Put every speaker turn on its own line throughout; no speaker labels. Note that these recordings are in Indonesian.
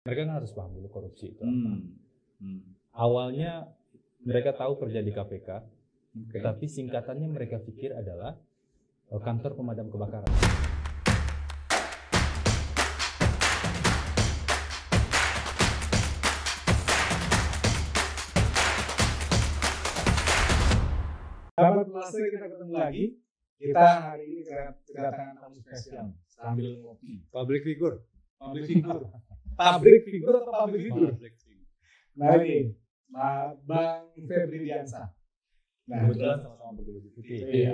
Mereka kan harus paham dulu korupsi itu apa. Awalnya mereka tahu kerja di KPK, tapi singkatannya mereka pikir adalah kantor pemadam kebakaran.
Sahabat Pelase, kita ketemu lagi. Kita hari ini kedatangan tamu spesial sambil ngopi.
Public figure.
Public figure. Public figure atau public figure? Nah ini, Bang Febri Diansah. Nah,
Kebetulan sama-sama berbaju putih.
Iya.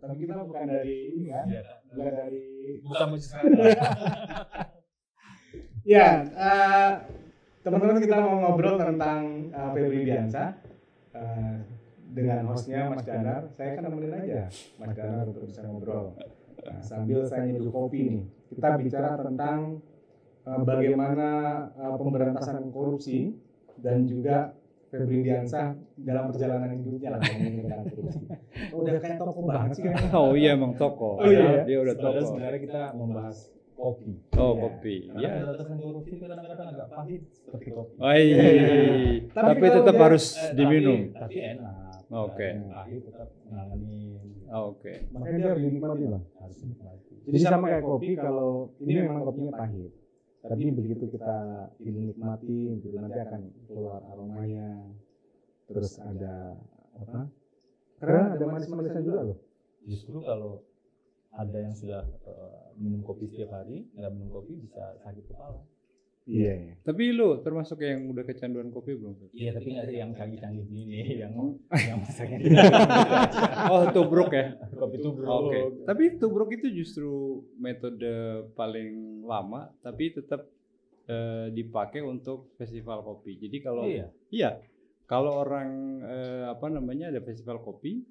Tapi kita bukan dari ini kan? Bukan dari.
Bukan maksudnya.
Ya, teman-teman, kita mau ngobrol tentang Febri Diansah dengan hostnya Mas Danar. Saya kan nemenin aja Mas Danar untuk bisa ngobrol. Nah, sambil saya nyeduh kopi nih, kita bicara tentang bagaimana pemberantasan korupsi dan juga Febri Diansah dalam perjalanan hidupnya lah ngomongin tentang korupsi. Udah kayak toko banget sih kayaknya.
Oh iya, emang toko.
Oh iya,
dia udah toko.
Sebenarnya kita membahas kopi.
Oh,
Ya.
kopi.
Ya,
Ya.
pemberantasan korupsi kadang-kadang agak pahit seperti kopi.
Oh, iya. Tapi
kalau
tetap
dia-
harus diminum.
Tapi enak.
Oke.
Pahit tetap nanganin.
Oke.
Makanya dia harus dinikmati lah.
Harus dinikmati.
Jadi sama kayak kopi, kalau ini memang kopinya pahit, tapi begitu kita dinikmati, gitu, nanti akan keluar aromanya. Terus ada apa? Karena ada manis-manisnya juga loh.
Justru kalau ada yang sudah minum kopi setiap hari, nggak minum kopi bisa sakit kepala.
Iya.
Tapi lu termasuk yang udah kecanduan kopi belum?
Iya, tapi nggak yang canggih-canggih gini, yang masaknya.
Oh, tubruk ya.
Kopi tubruk.
Oke. Tapi tubruk itu justru metode paling lama, tapi tetap dipakai untuk festival kopi. Jadi kalau
Iya.
Kalau orang ada festival kopi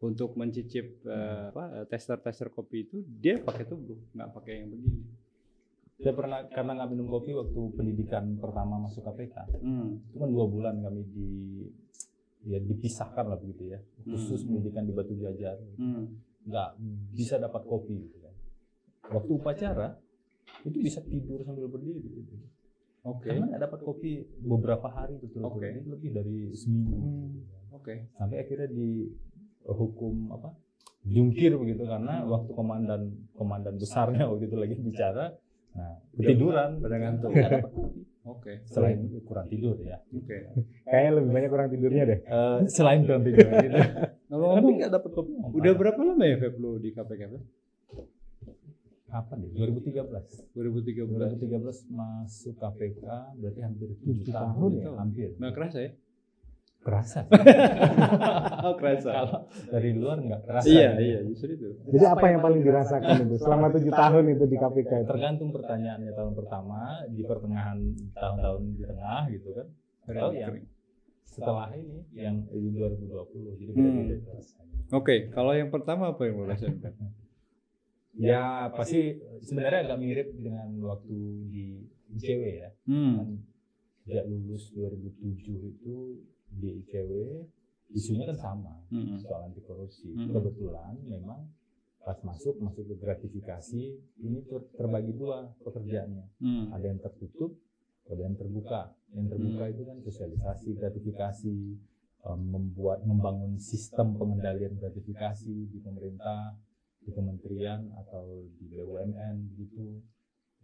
untuk mencicip tester kopi itu dia pakai tubruk, nggak pakai yang begini.
Saya pernah, karena nggak minum kopi waktu pendidikan pertama masuk KPK, itu kan 2 bulan kami dipisahkan lah begitu ya, khusus pendidikan di Batu Jajar, nggak bisa dapat kopi gitu kan. Waktu upacara itu bisa tidur sambil berdiri gitu.
Oke.
Karena nggak dapat kopi beberapa hari betul-betul, lebih dari seminggu.
Oke.
Sampai akhirnya dihukum jungkir begitu karena waktu komandan besarnya waktu itu lagi bicara, nah ketiduran,
pada ngantuk.
nggak dapat kopi.
Oke.
Selain kurang tidur ya.
Oke.
Kayaknya lebih banyak kurang tidurnya deh.
Selain kurang tidur gitu. Tapi
Ngomong-ngomong,
nggak dapat kopi.
udah berapa lama ya Feb lu di KPK?
Kapan deh? 2013.
2013.
Masuk KPK berarti hampir 7
7
tahun
tahun
ya,
ya?
hampir.
Nggak kerasa ya?
Kerasa.
Oh, kerasa.
Kalau dari luar nggak kerasa.
Iya, justru itu.
Jadi apa yang paling dirasakan itu selama 7 tahun itu di KPK?
Tergantung pertanyaannya. Tahun pertama, di pertengahan tahun-tahun di tengah gitu kan. Atau yang setelah ini yang di 2020. Jadi beda-beda rasanya.
Oke, kalau yang pertama apa yang lo rasakan?
Ya pasti sebenarnya agak mirip dengan waktu di ICW ya. Kan sejak lulus 2007 itu di ICW isunya kan sama, soal anti korupsi. Kebetulan memang pas masuk ke gratifikasi ini terbagi 2 pekerjaannya. Ada yang tertutup, ada yang terbuka. Yang terbuka itu kan sosialisasi gratifikasi, membangun sistem pengendalian gratifikasi di pemerintah, di kementerian atau di BUMN gitu.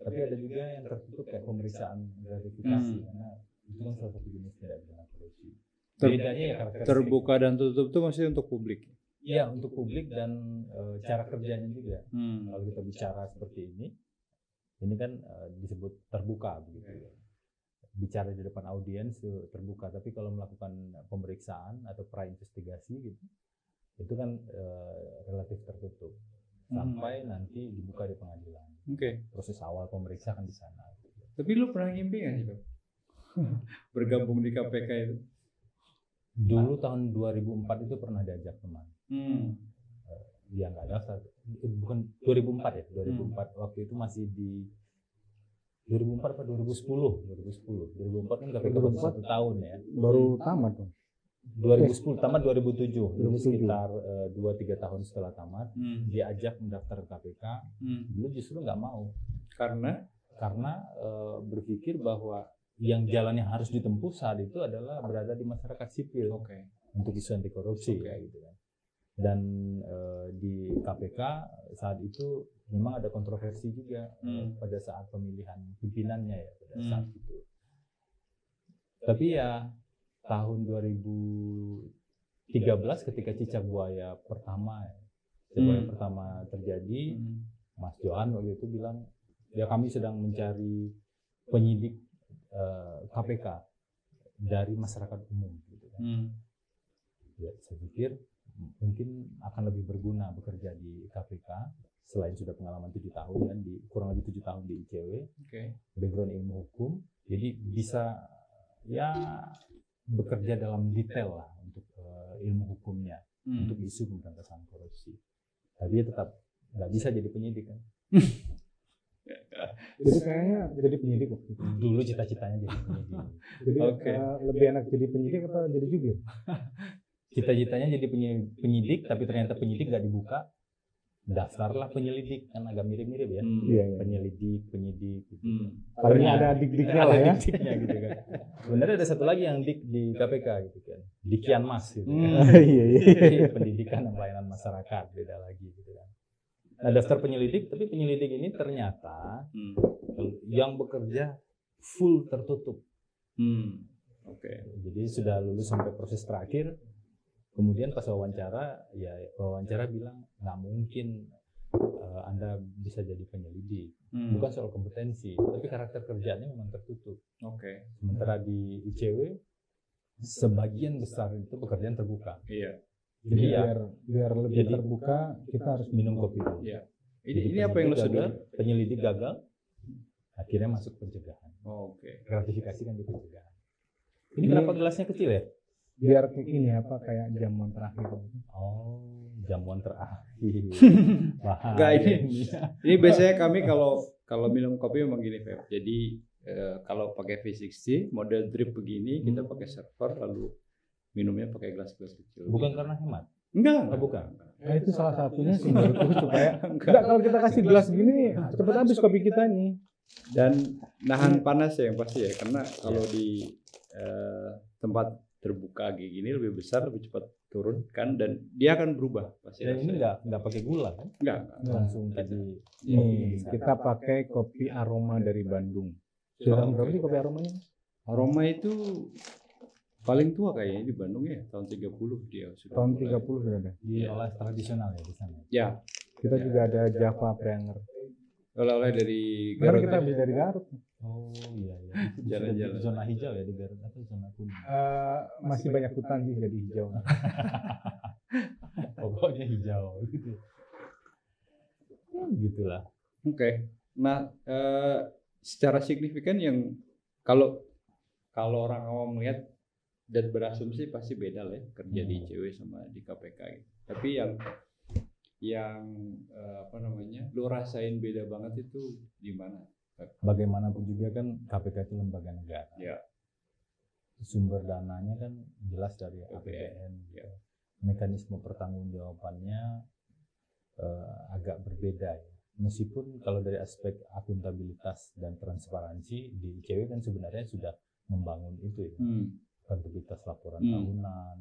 Tapi ada juga yang tertutup kayak pemeriksaan gratifikasi karena itu kan salah satu jenis tindak pidana korupsi. Bedanya ya karakteristik.
Terbuka dan tutup itu maksudnya untuk publik.
Iya, untuk publik dan cara kerjanya juga. Kalau kita bicara seperti ini kan disebut terbuka begitu. Bicara di depan audiens terbuka, tapi kalau melakukan pemeriksaan atau pra-investigasi gitu, itu kan relatif tertutup sampai nanti dibuka di pengadilan.
Oke.
Proses awal pemeriksa kan di sana.
Tapi lu pernah ngimpi nggak sih, Bang? Bergabung di KPK itu?
Dulu tahun 2004 itu pernah diajak teman. Dia nggak daftar. Bukan 2004 ya, 2004 waktu itu masih di 2004 atau 2010 kan KPK baru 1 tahun ya.
Baru tamat dong.
2010 tamat 2007. Jadi sekitar 2-3 tahun setelah tamat diajak mendaftar ke KPK. Dulu justru nggak mau
karena
karena berpikir bahwa yang jalan yang harus ditempuh saat itu adalah berada di masyarakat sipil untuk isu anti korupsi ya gitu kan. Dan di KPK saat itu memang ada kontroversi juga pada saat pemilihan pimpinannya ya pada saat itu. Tapi ya tahun 2013 ketika cicak buaya pertama terjadi, Mas Johan waktu itu bilang ya kami sedang mencari penyidik KPK dari masyarakat umum gitu kan. Ya, saya pikir mungkin akan lebih berguna bekerja di KPK selain sudah pengalaman 7 tahun kan kurang lebih 7 tahun di ICW, background ilmu hukum, jadi bisa ya bekerja dalam detail lah untuk ilmu hukumnya untuk isu pemberantasan korupsi. Tapi tetap nggak bisa jadi penyidik kan.
Jadi kayaknya jadi penyidik waktu itu.
Dulu cita-citanya jadi penyidik.
Jadi lebih enak jadi penyidik apa jadi jubir?
Cita-citanya jadi penyidik, tapi ternyata penyidik nggak dibuka. Daftarlah penyelidik, kan agak mirip-mirip ya. Penyelidik, penyidik. Gitu.
Paling ada dik-diknya lah ya.
Diknya gitu kan. Sebenarnya ada satu lagi yang dik di KPK gitu kan. Dikian Mas gitu kan. Pendidikan dan pelayanan masyarakat beda lagi gitu kan. Nah, daftar penyelidik, tapi penyelidik ini ternyata yang bekerja full tertutup. Jadi sudah lulus sampai proses terakhir, kemudian pas wawancara bilang nggak mungkin Anda bisa jadi penyelidik. Bukan soal kompetensi, tapi karakter kerjanya memang tertutup. Sementara di ICW sebagian besar itu pekerjaan terbuka. Jadi
biar lebih terbuka kita harus
minum kopi dulu.
Ini apa yang lo sudah?
Penyelidik gagal, akhirnya masuk pencegahan. Gratifikasi kan di pencegahan. Ini kenapa gelasnya kecil ya?
Biar ini kayak jamuan terakhir.
Jamuan terakhir.
Enggak ini biasanya kami kalau minum kopi memang gini, Feb. Jadi kalau pakai V60 model drip begini kita pakai server lalu minumnya pakai gelas-gelas kecil.
Bukan karena hemat?
Enggak.
Bukan.
Nah, itu salah satunya sih menurutku supaya kalau kita kasih gelas gini cepat habis kopi kita nih.
Dan nahan panas ya yang pasti ya, karena kalau di tempat terbuka kayak gini lebih besar, lebih cepat turun kan, dan dia akan berubah pasti.
Dan ini nggak pakai gula kan?
Enggak.
Langsung tadi.
Nih kita pakai kopi aroma dari Bandung. Sudah berapa sih kopi aromanya?
Aroma itu paling tua kayaknya di Bandung ya, tahun 30 dia sudah.
Tahun 30 sudah ada.
Diolah tradisional ya di sana.
Ya.
Kita juga ada Java Preanger.
Oleh-oleh dari
Garut. Kita beli dari Garut.
Oh iya.
Jalan-jalan.
Zona hijau ya di Garut atau zona kuning?
Masih banyak hutan sih jadi hijau.
Pokoknya hijau gitu. Gitulah.
Nah, secara signifikan yang kalau orang awam melihat dan berasumsi pasti beda lah ya kerja di ICW sama di KPK gitu. Tapi yang lo rasain beda banget itu di mana?
Bagaimanapun juga kan KPK itu lembaga negara.
Ya.
Sumber dananya kan jelas dari APBN.
Ya.
Mekanisme pertanggungjawabannya agak berbeda ya. Meskipun kalau dari aspek akuntabilitas dan transparansi di ICW kan sebenarnya sudah membangun itu ya. Akuntabilitas laporan tahunan,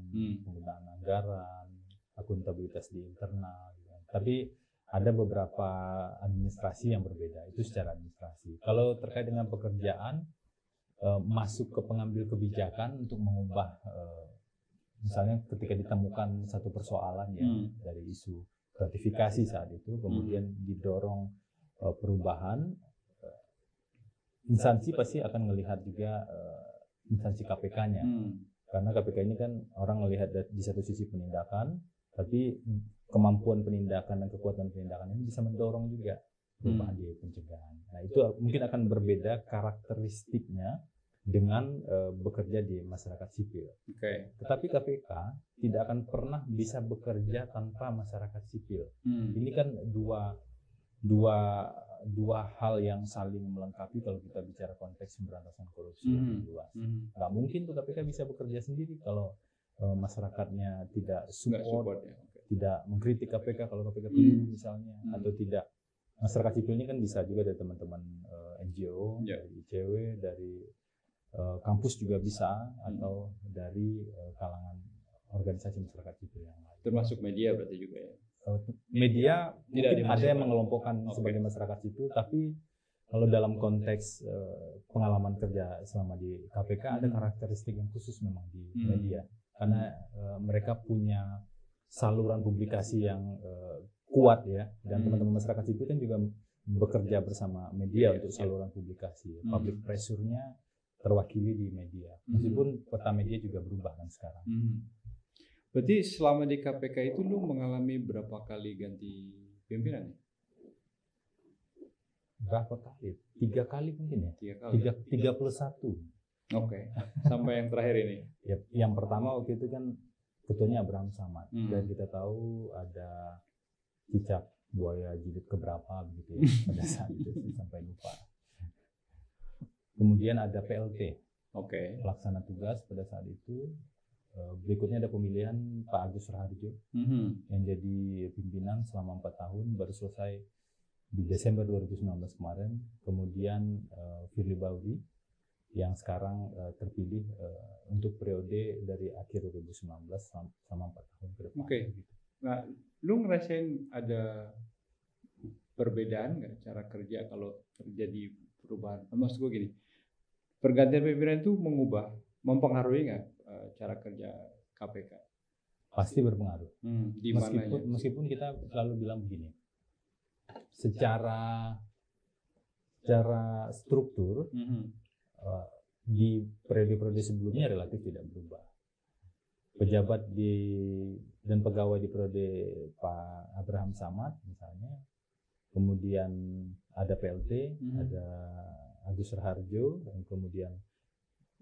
penggunaan anggaran, akuntabilitas di internal. Gitu. Tapi ada beberapa administrasi yang berbeda, itu secara administrasi. Kalau terkait dengan pekerjaan, masuk ke pengambil kebijakan untuk mengubah, misalnya ketika ditemukan satu persoalan ya dari isu gratifikasi saat itu, kemudian didorong perubahan, instansi pasti akan melihat juga instansi KPK-nya, karena KPK ini kan orang melihat di satu sisi penindakan, tapi kemampuan penindakan dan kekuatan penindakan ini bisa mendorong juga perubahan di pencegahan. Nah itu mungkin akan berbeda karakteristiknya dengan bekerja di masyarakat sipil. Tetapi KPK tidak akan pernah bisa bekerja tanpa masyarakat sipil. Ini kan dua hal yang saling melengkapi kalau kita bicara konteks pemberantasan korupsi yang luas. Nggak mungkin tuh KPK bisa bekerja sendiri kalau masyarakatnya tidak support, tidak mengkritik KPK kalau KPK keliru misalnya, atau tidak. Masyarakat sipil ini kan bisa juga dari teman-teman NGO, dari ICW, dari kampus juga bisa, atau dari kalangan organisasi masyarakat sipil yang lain.
Termasuk media berarti juga ya?
Media
Tidak
mungkin ada yang mengelompokkan sebagai masyarakat sipil, tapi kalau dalam konteks pengalaman kerja selama di KPK ada karakteristik yang khusus memang di media, karena mereka punya saluran publikasi yang kuat ya, dan teman-teman masyarakat sipil kan juga bekerja bersama media untuk saluran publikasi. Public pressure-nya terwakili di media, meskipun peta media juga berubah kan sekarang.
Berarti selama di KPK itu lu mengalami berapa kali ganti pimpinan?
Berapa kali? 3 kali mungkin ya?
3 kali?
31.
Oke. Sampai yang terakhir ini?
Ya, yang pertama waktu itu kan ketuanya Abraham Samad, dan kita tahu ada cicak buaya jilid keberapa begitu ya pada saat itu, sampai lupa. Kemudian ada PLT, pelaksana tugas pada saat itu. Berikutnya ada pemilihan Pak Agus Raharjo yang jadi pimpinan selama 4 tahun, baru selesai di Desember 2019 kemarin. Kemudian Firly Bahuri yang sekarang terpilih untuk periode dari akhir 2019 sama 4 tahun ke depan.
Nah, lu ngerasain ada perbedaan nggak cara kerja kalau terjadi perubahan? Maksud gue gini, pergantian pimpinan itu mempengaruhi nggak cara kerja KPK?
Pasti berpengaruh. Meskipun kita selalu bilang begini, secara struktur di periode-periode sebelumnya relatif tidak berubah. Pejabat dan pegawai di periode Pak Abraham Samad misalnya, kemudian ada PLT, ada Agus Raharjo, dan kemudian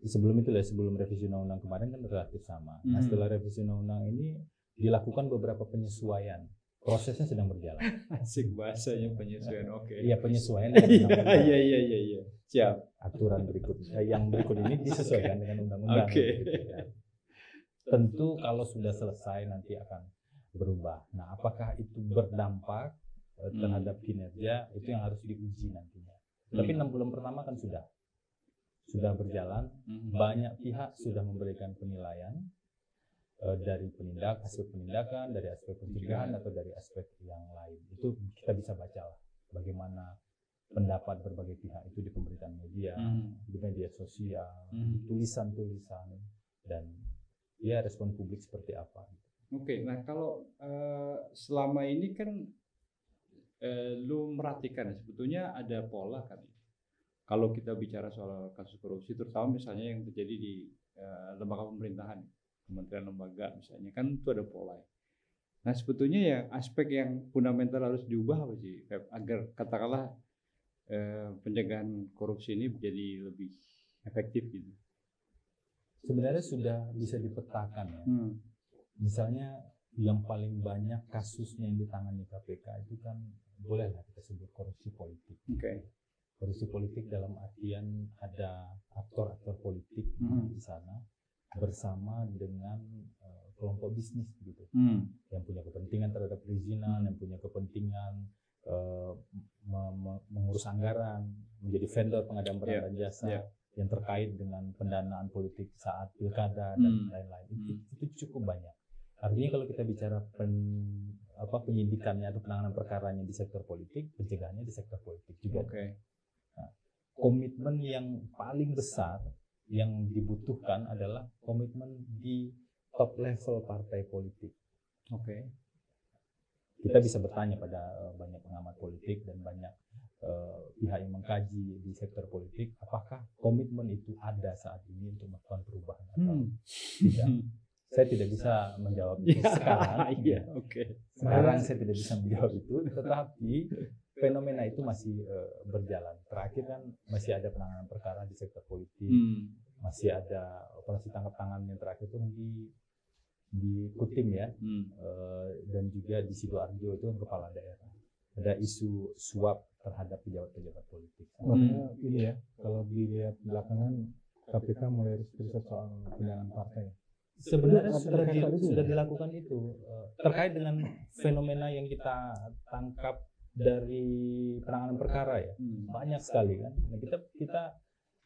sebelum revisi undang-undang kemarin kan relatif sama. Nah, setelah revisi undang-undang ini dilakukan beberapa penyesuaian. Prosesnya sedang berjalan.
Asik bahasanya, penyesuaian.
Iya, penyesuaian.
Iya. Siap.
Aturan yang berikut ini disesuaikan dengan undang-undang. Gitu, ya. Tentu kalau sudah selesai nanti akan berubah. Nah, apakah itu berdampak terhadap kinerja, itu yang harus diuji nantinya. Tapi 6 bulan pertama kan sudah berjalan, banyak pihak sudah memberikan penilaian dari aspek penindakan, dari aspek pencegahan, atau dari aspek yang lain. Itu kita bisa baca lah bagaimana pendapat berbagai pihak itu di pemberitaan media, di media sosial, tulisan-tulisan, dan ya respon publik seperti apa.
Nah kalau selama ini kan lu merhatikan sebetulnya ada pola kan. Kalau kita bicara soal kasus korupsi, terutama misalnya yang terjadi di lembaga pemerintahan, kementerian lembaga misalnya, kan itu ada pola. Nah sebetulnya ya aspek yang fundamental harus diubah apa sih, agar katakanlah pencegahan korupsi ini menjadi lebih efektif gitu?
Sebenarnya sudah bisa dipetakan ya. Misalnya yang paling banyak kasusnya yang ditangani KPK itu kan bolehlah kita sebut korupsi politik. Korupsi politik dalam artian ada aktor-aktor politik di sana bersama dengan kelompok bisnis gitu, yang punya kepentingan terhadap perizinan, yang punya kepentingan mengurus anggaran, menjadi vendor pengadaan barang dan jasa yang terkait dengan pendanaan politik saat pilkada dan lain-lain. Itu cukup banyak. Artinya kalau kita bicara penyidikannya atau penanganan perkaranya di sektor politik, pencegahannya di sektor politik juga. Nah, komitmen yang paling besar yang dibutuhkan adalah komitmen di top level partai politik. Kita bisa bertanya pada banyak pengamat politik dan banyak pihak yang mengkaji di sektor politik, apakah komitmen itu ada saat ini untuk melakukan perubahan atau tidak. Saya tidak bisa menjawab itu sekarang. Sekarang saya tidak bisa menjawab itu, tetapi fenomena itu masih berjalan. Terakhir kan masih ada penanganan perkara di sektor politik, masih ada operasi tangkap tangan yang terakhir itu di Kutim ya, dan juga di Sidoarjo itu kan kepala daerah. Ada isu suap terhadap pejabat-pejabat politik.
Makanya ini ya, kalau dilihat belakangan KPK mulai riset soal pendanaan partai.
Sebenarnya sudah dilakukan itu terkait dengan fenomena yang kita tangkap dari penanganan perkara ya, banyak sekali kan. Nah, kita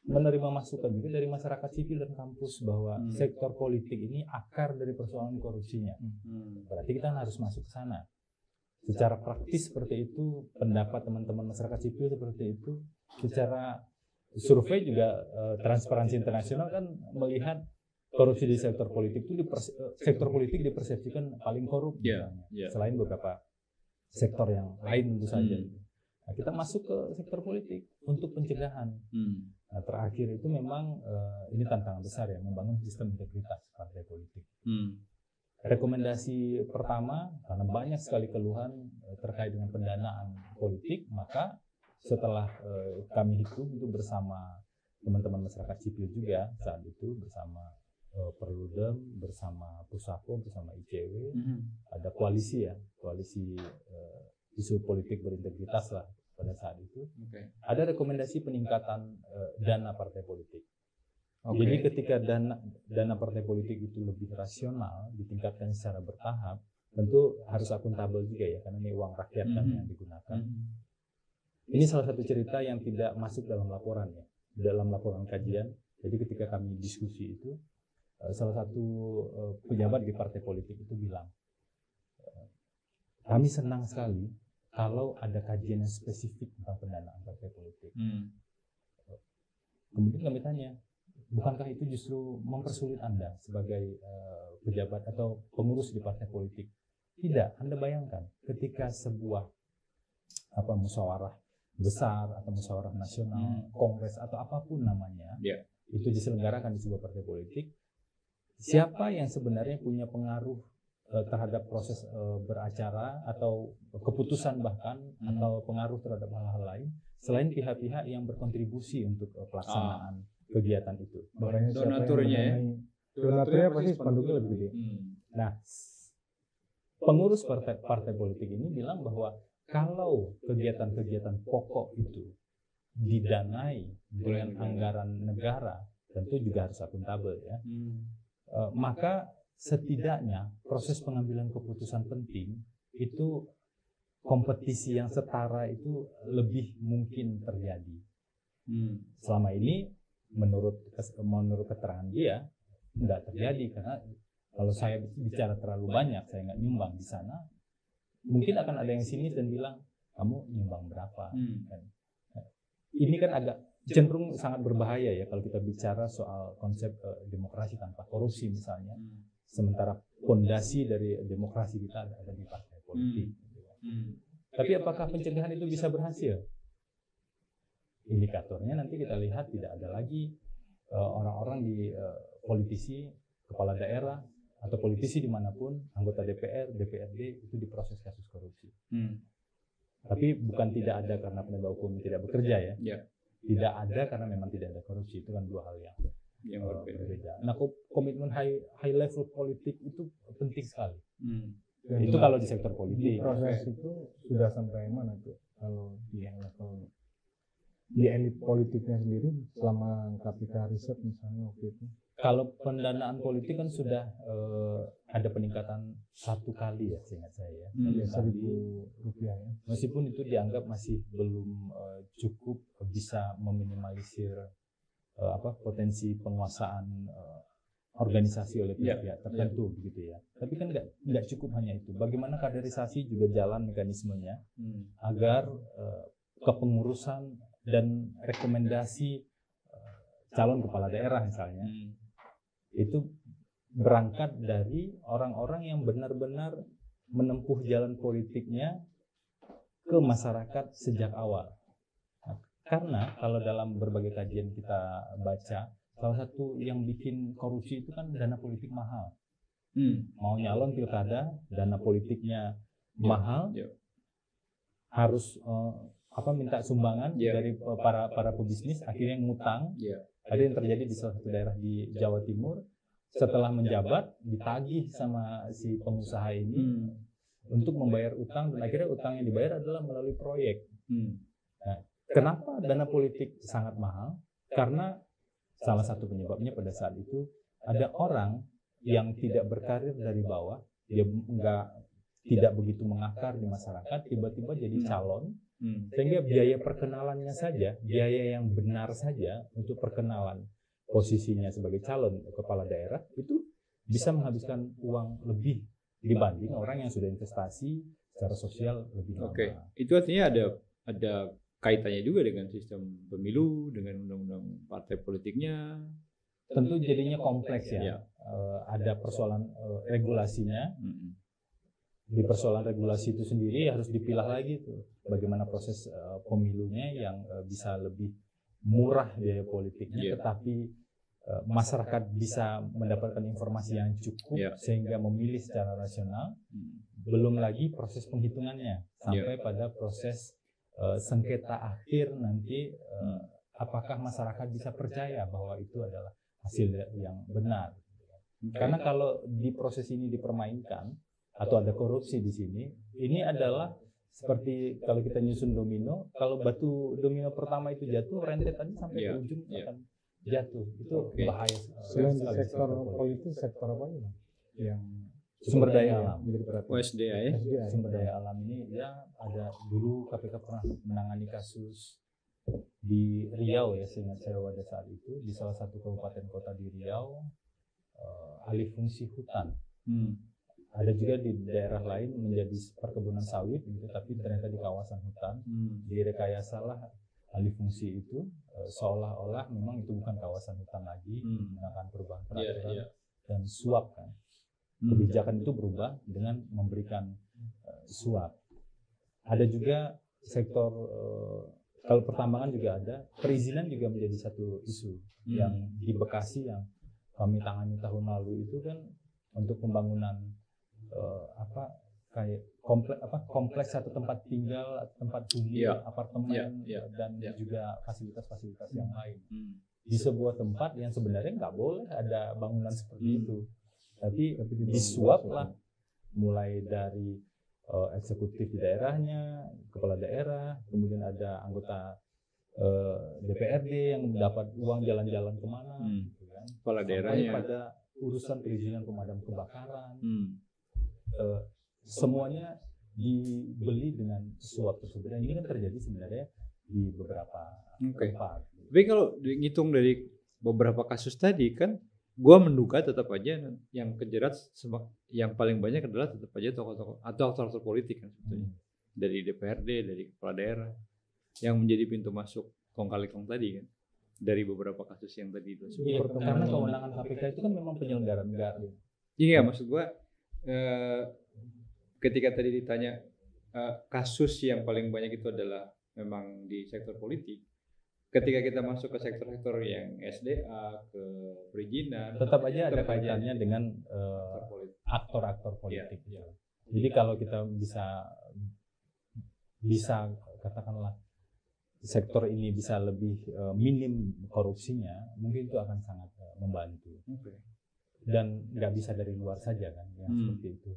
menerima masukan juga dari masyarakat sipil dan kampus bahwa sektor politik ini akar dari persoalan korupsinya. Berarti kita harus masuk ke sana. Secara praktis seperti itu, pendapat teman-teman masyarakat sipil seperti itu. Secara survei juga Transparansi Internasional kan melihat korupsi di sektor politik itu sektor politik dipersepsikan paling korup, selain beberapa sektor yang lain tentu saja. Nah, kita masuk ke sektor politik untuk pencegahan. Nah, terakhir itu memang ini tantangan besar ya, membangun sistem integritas partai politik. Rekomendasi pertama, karena banyak sekali keluhan terkait dengan pendanaan politik, maka setelah kami hitung itu bersama teman-teman masyarakat sipil juga saat itu, bersama Perludem, bersama Pusako, bersama ICW, ada koalisi ya, koalisi isu politik berintegritas lah pada saat itu. Ada rekomendasi peningkatan dana partai politik. Jadi ketika dana partai politik itu lebih rasional, ditingkatkan secara bertahap, tentu harus akuntabel juga ya, karena ini uang rakyat kan yang digunakan. Ini salah satu cerita yang tidak masuk dalam laporan ya, dalam laporan kajian. Jadi ketika kami diskusi itu, salah satu pejabat di partai politik itu bilang, kami senang sekali kalau ada kajian yang spesifik tentang pendanaan partai politik. Kemudian kami tanya, bukankah itu justru mempersulit Anda sebagai pejabat atau pengurus di partai politik? Tidak, Anda bayangkan ketika sebuah musyawarah besar atau musyawarah nasional, kongres atau apapun namanya, itu diselenggarakan di sebuah partai politik, siapa yang sebenarnya punya pengaruh terhadap proses beracara atau keputusan bahkan atau pengaruh terhadap hal-hal lain selain pihak-pihak yang berkontribusi untuk pelaksanaan kegiatan itu.
Donaturnya ya.
Donaturnya pasti spanduknya lebih gede.
Nah, pengurus partai politik ini bilang bahwa kalau kegiatan-kegiatan pokok itu didanai dengan anggaran negara, tentu juga harus akuntabel ya. Maka setidaknya proses pengambilan keputusan penting itu kompetisi yang setara itu lebih mungkin terjadi. Selama ini menurut keterangan dia nggak terjadi, karena kalau saya bicara terlalu banyak, saya nggak nyumbang di sana, mungkin akan ada yang sinis dan bilang kamu nyumbang berapa. Ini kan agak cenderung sangat berbahaya ya kalau kita bicara soal konsep demokrasi tanpa korupsi misalnya. Sementara fondasi dari demokrasi kita ada di partai politik. Tapi apakah pencegahan itu bisa berhasil? Indikatornya nanti kita lihat tidak ada lagi orang-orang di politisi, kepala daerah, atau politisi dimanapun, anggota DPR, DPRD itu diproses kasus korupsi. Tapi bukan tidak ada karena penegak hukum tidak bekerja ya. Tidak ada karena memang tidak ada korupsi, itu kan dua hal yang berbeda. Nah, komitmen high level politik itu penting sekali. Itu kalau di sektor politik.
Proses itu sudah sampai mana tuh kalau di level di elit politiknya sendiri selama KPK riset misalnya waktu itu?
Kalau pendanaan politik kan sudah ada peningkatan 1 kali ya, seingat saya.
Rp1.000 ya.
Meskipun itu dianggap masih belum cukup bisa meminimalisir potensi penguasaan organisasi oleh pihak tertentu begitu ya. Tapi kan nggak cukup hanya itu. Bagaimana kaderisasi juga jalan mekanismenya agar kepengurusan dan rekomendasi calon kepala daerah misalnya itu berangkat dari orang-orang yang benar-benar menempuh jalan politiknya ke masyarakat sejak awal. Nah, karena kalau dalam berbagai kajian kita baca, salah satu yang bikin korupsi itu kan dana politik mahal. Mau nyalon pilkada, dana politiknya mahal, harus minta sumbangan dari para pebisnis, akhirnya ngutang. Ada yang terjadi di salah satu daerah di Jawa Timur, setelah menjabat ditagih sama si pengusaha ini untuk membayar utang, dan akhirnya utang yang dibayar adalah melalui proyek. Nah, kenapa dana politik sangat mahal? Karena salah satu penyebabnya pada saat itu ada orang yang tidak berkarir dari bawah, dia tidak begitu mengakar di masyarakat, tiba-tiba jadi calon, sehingga biaya perkenalannya saja, biaya yang benar saja untuk perkenalan posisinya sebagai calon kepala daerah itu bisa menghabiskan uang lebih dibanding orang yang sudah investasi secara sosial lebih lama.
Oke, itu artinya ada kaitannya juga dengan sistem pemilu, dengan undang-undang partai politiknya.
Tentu jadinya kompleks ya. Ada persoalan regulasinya. Di persoalan regulasi itu sendiri harus dipilah lagi tuh bagaimana proses pemilunya yang bisa lebih murah biaya politiknya, tetapi masyarakat bisa mendapatkan informasi yang cukup sehingga memilih secara rasional. Belum lagi proses penghitungannya sampai pada proses sengketa akhir nanti, apakah masyarakat bisa percaya bahwa itu adalah hasil yang benar. Karena kalau di proses ini dipermainkan atau ada korupsi di sini, ini adalah seperti kalau kita nyusun domino, kalau batu domino pertama itu jatuh, rentet aja sampai ke ujung akan jatuh. Itu bahaya.
Selain di sektor politik, sektor apa ini? Yang
sumber daya alam.
SDA ya.
Sumber daya alam ini ya ada dulu KPK pernah menangani kasus di Riau ya, seingat saya pada saat itu di salah satu kabupaten kota di Riau, alih fungsi hutan. Ada juga di daerah lain menjadi perkebunan sawit gitu, tapi ternyata di kawasan hutan direkayasalah alih fungsi itu, seolah-olah memang itu bukan kawasan hutan lagi, menggunakan perubahan peraturan dan suap kan. Kebijakan itu berubah dengan memberikan suap. Ada juga sektor kalau pertambangan juga ada, perizinan juga menjadi satu isu yang di Bekasi yang kami tangani tahun lalu itu kan untuk pembangunan kayak kompleks atau tempat tinggal, tempat huni, apartemen dan juga fasilitas-fasilitas yang lain di sebuah tempat yang sebenarnya nggak boleh ada bangunan seperti itu, tapi disuap lah, mulai dari eksekutif di daerahnya, kepala daerah, kemudian ada anggota DPRD yang dapat uang jalan-jalan kemana, gitu kan.
Kepala daerahnya
pada urusan perizinan pemadam kebakaran. Semuanya dibeli dengan suap tersebut, dan ini kan terjadi sebenarnya di beberapa tempat.
Tapi kalau dihitung dari beberapa kasus tadi kan, gua menduga tetap aja yang kejerat yang paling banyak adalah tetap aja tokoh-tokoh atau aktor-aktor politik kan sebetulnya, dari DPRD, dari kepala daerah yang menjadi pintu masuk kong kali kong tadi kan, dari beberapa kasus yang tadi itu.
Karena kewenangan KPK itu kan memang penyelenggara negara.
Iya, maksud gua ketika tadi ditanya kasus yang paling banyak itu adalah memang di sektor politik, ketika kita masuk ke sektor-sektor yang SDA, ke perizinan,
tetap aja ada kaitannya dengan aktor-aktor politik. Jadi kalau kita bisa katakanlah sektor ini bisa lebih minim korupsinya, mungkin itu akan sangat membantu. Dan nggak bisa dari luar saja kan, yang seperti itu.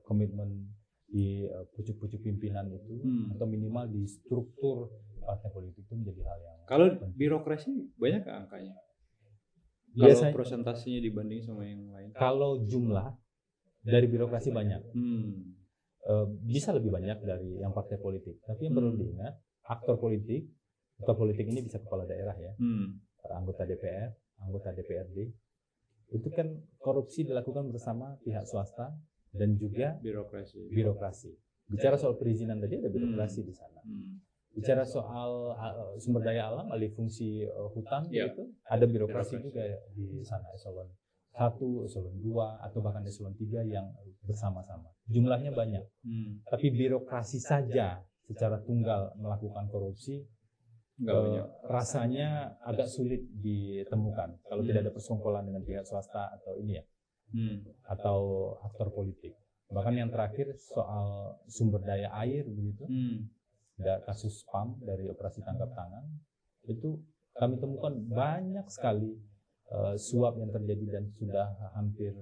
Komitmen di pucuk-pucuk pimpinan itu atau minimal di struktur partai politik itu menjadi hal yang
kalau birokrasi banyak nggak angkanya? Kalau presentasinya dibanding sama yang lain?
Kalau jumlah dari birokrasi banyak, bisa lebih banyak dari yang partai politik. Tapi yang perlu diingat, aktor politik ini bisa kepala daerah ya, anggota DPR, anggota DPRD, itu kan korupsi dilakukan bersama pihak swasta dan juga birokrasi. Bicara soal perizinan tadi ada birokrasi di sana. Bicara soal sumber daya alam, alih fungsi hutan itu ada birokrasi juga di sana, eselon 1, eselon 2 atau bahkan eselon 3 yang bersama-sama. Jumlahnya banyak. Tapi birokrasi saja secara tunggal melakukan korupsi rasanya agak sulit ditemukan kalau tidak ada persekongkolan dengan pihak swasta atau ini ya. Atau aktor politik. Bahkan yang terakhir soal sumber daya air begitu, ada kasus PAM dari operasi tangkap tangan, itu kami temukan banyak sekali suap yang terjadi dan sudah hampir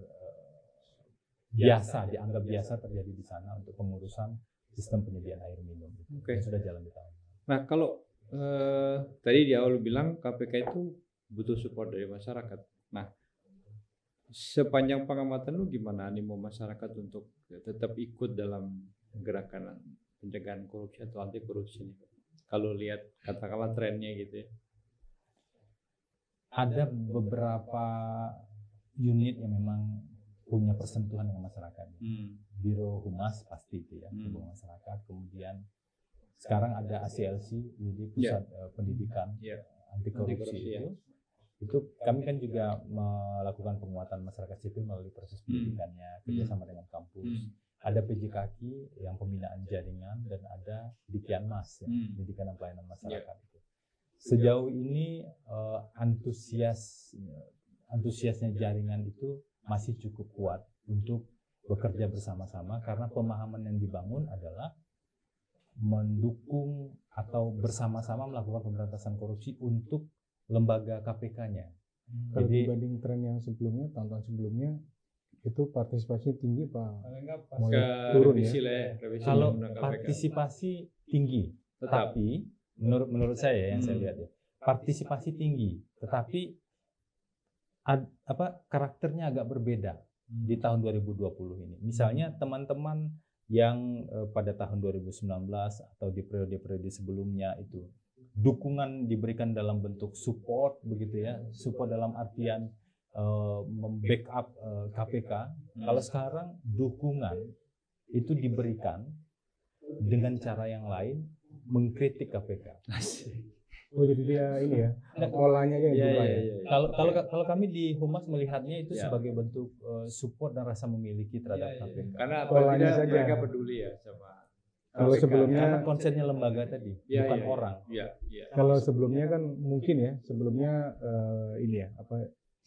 dianggap biasa terjadi di sana untuk pengurusan sistem penyediaan air minum. Yang sudah jalan di tahun.
Nah kalau tadi di awal bilang KPK itu butuh support dari masyarakat. Nah sepanjang pengamatan lu gimana animo masyarakat untuk tetap ikut dalam gerakan pencegahan korupsi atau anti korupsi ini? Kalau lihat katakanlah trennya gitu ya.
Ada beberapa unit yang memang punya persentuhan dengan masyarakat. Biro Humas pasti itu ya, hubungan masyarakat. Kemudian sekarang ada ACLC, jadi pusat pendidikan anti korupsi itu. Itu kami kan juga melakukan penguatan masyarakat sipil melalui proses pendidikannya, kerjasama dengan kampus. Ada PJKK yang pembinaan jaringan dan ada Dikyanmas, pendidikan dan pelayanan masyarakat. Sejauh ini antusiasnya jaringan itu masih cukup kuat untuk bekerja bersama-sama karena pemahaman yang dibangun adalah mendukung atau bersama-sama melakukan pemberantasan korupsi untuk lembaga KPK-nya.
Kalau dibanding tren yang sebelumnya, tahun-tahun sebelumnya, itu partisipasi tinggi Pak?
Mulai turun ya?
Kalau partisipasi tinggi, tetapi menurut saya yang saya lihat ya, partisipasi tinggi, tetapi karakternya agak berbeda di tahun 2020 ini. Misalnya teman-teman yang pada tahun 2019 atau di periode-periode sebelumnya itu dukungan diberikan dalam bentuk support begitu ya, support dalam artian membackup KPK. Kalau sekarang dukungan itu diberikan dengan cara yang lain, mengkritik KPK.
Oh jadi dia ini ya, polanya aja yang berubah ya.
Kalau kami di Humas melihatnya itu sebagai bentuk support dan rasa memiliki terhadap KPK.
Karena polanya saja mereka peduli ya sama.
Kalau sebelumnya
karena konsepnya lembaga tadi, bukan orang.
Kalau sebelumnya kan mungkin ya, sebelumnya ini ya,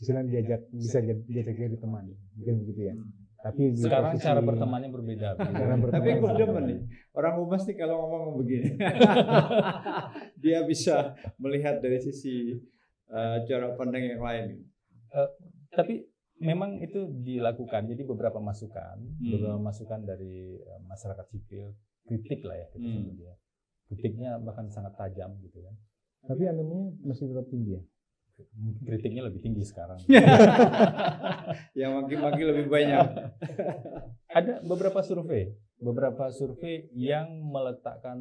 istilahnya bisa diajak jadi teman, mungkin begitu ya. Tapi
sekarang cara bertemannya berbeda.
Tapi aku demen nih, orang Humas nih kalau ngomong begini, dia bisa melihat dari sisi cara pandang yang lain.
Tapi memang itu dilakukan. Jadi beberapa masukan dari masyarakat sipil, kritik lah ya, kritiknya bahkan sangat tajam gitu kan.
Tapi animenya masih tetap tinggi ya.
Kritiknya lebih tinggi sekarang.
Yang makin lebih banyak.
Ada beberapa survei yang meletakkan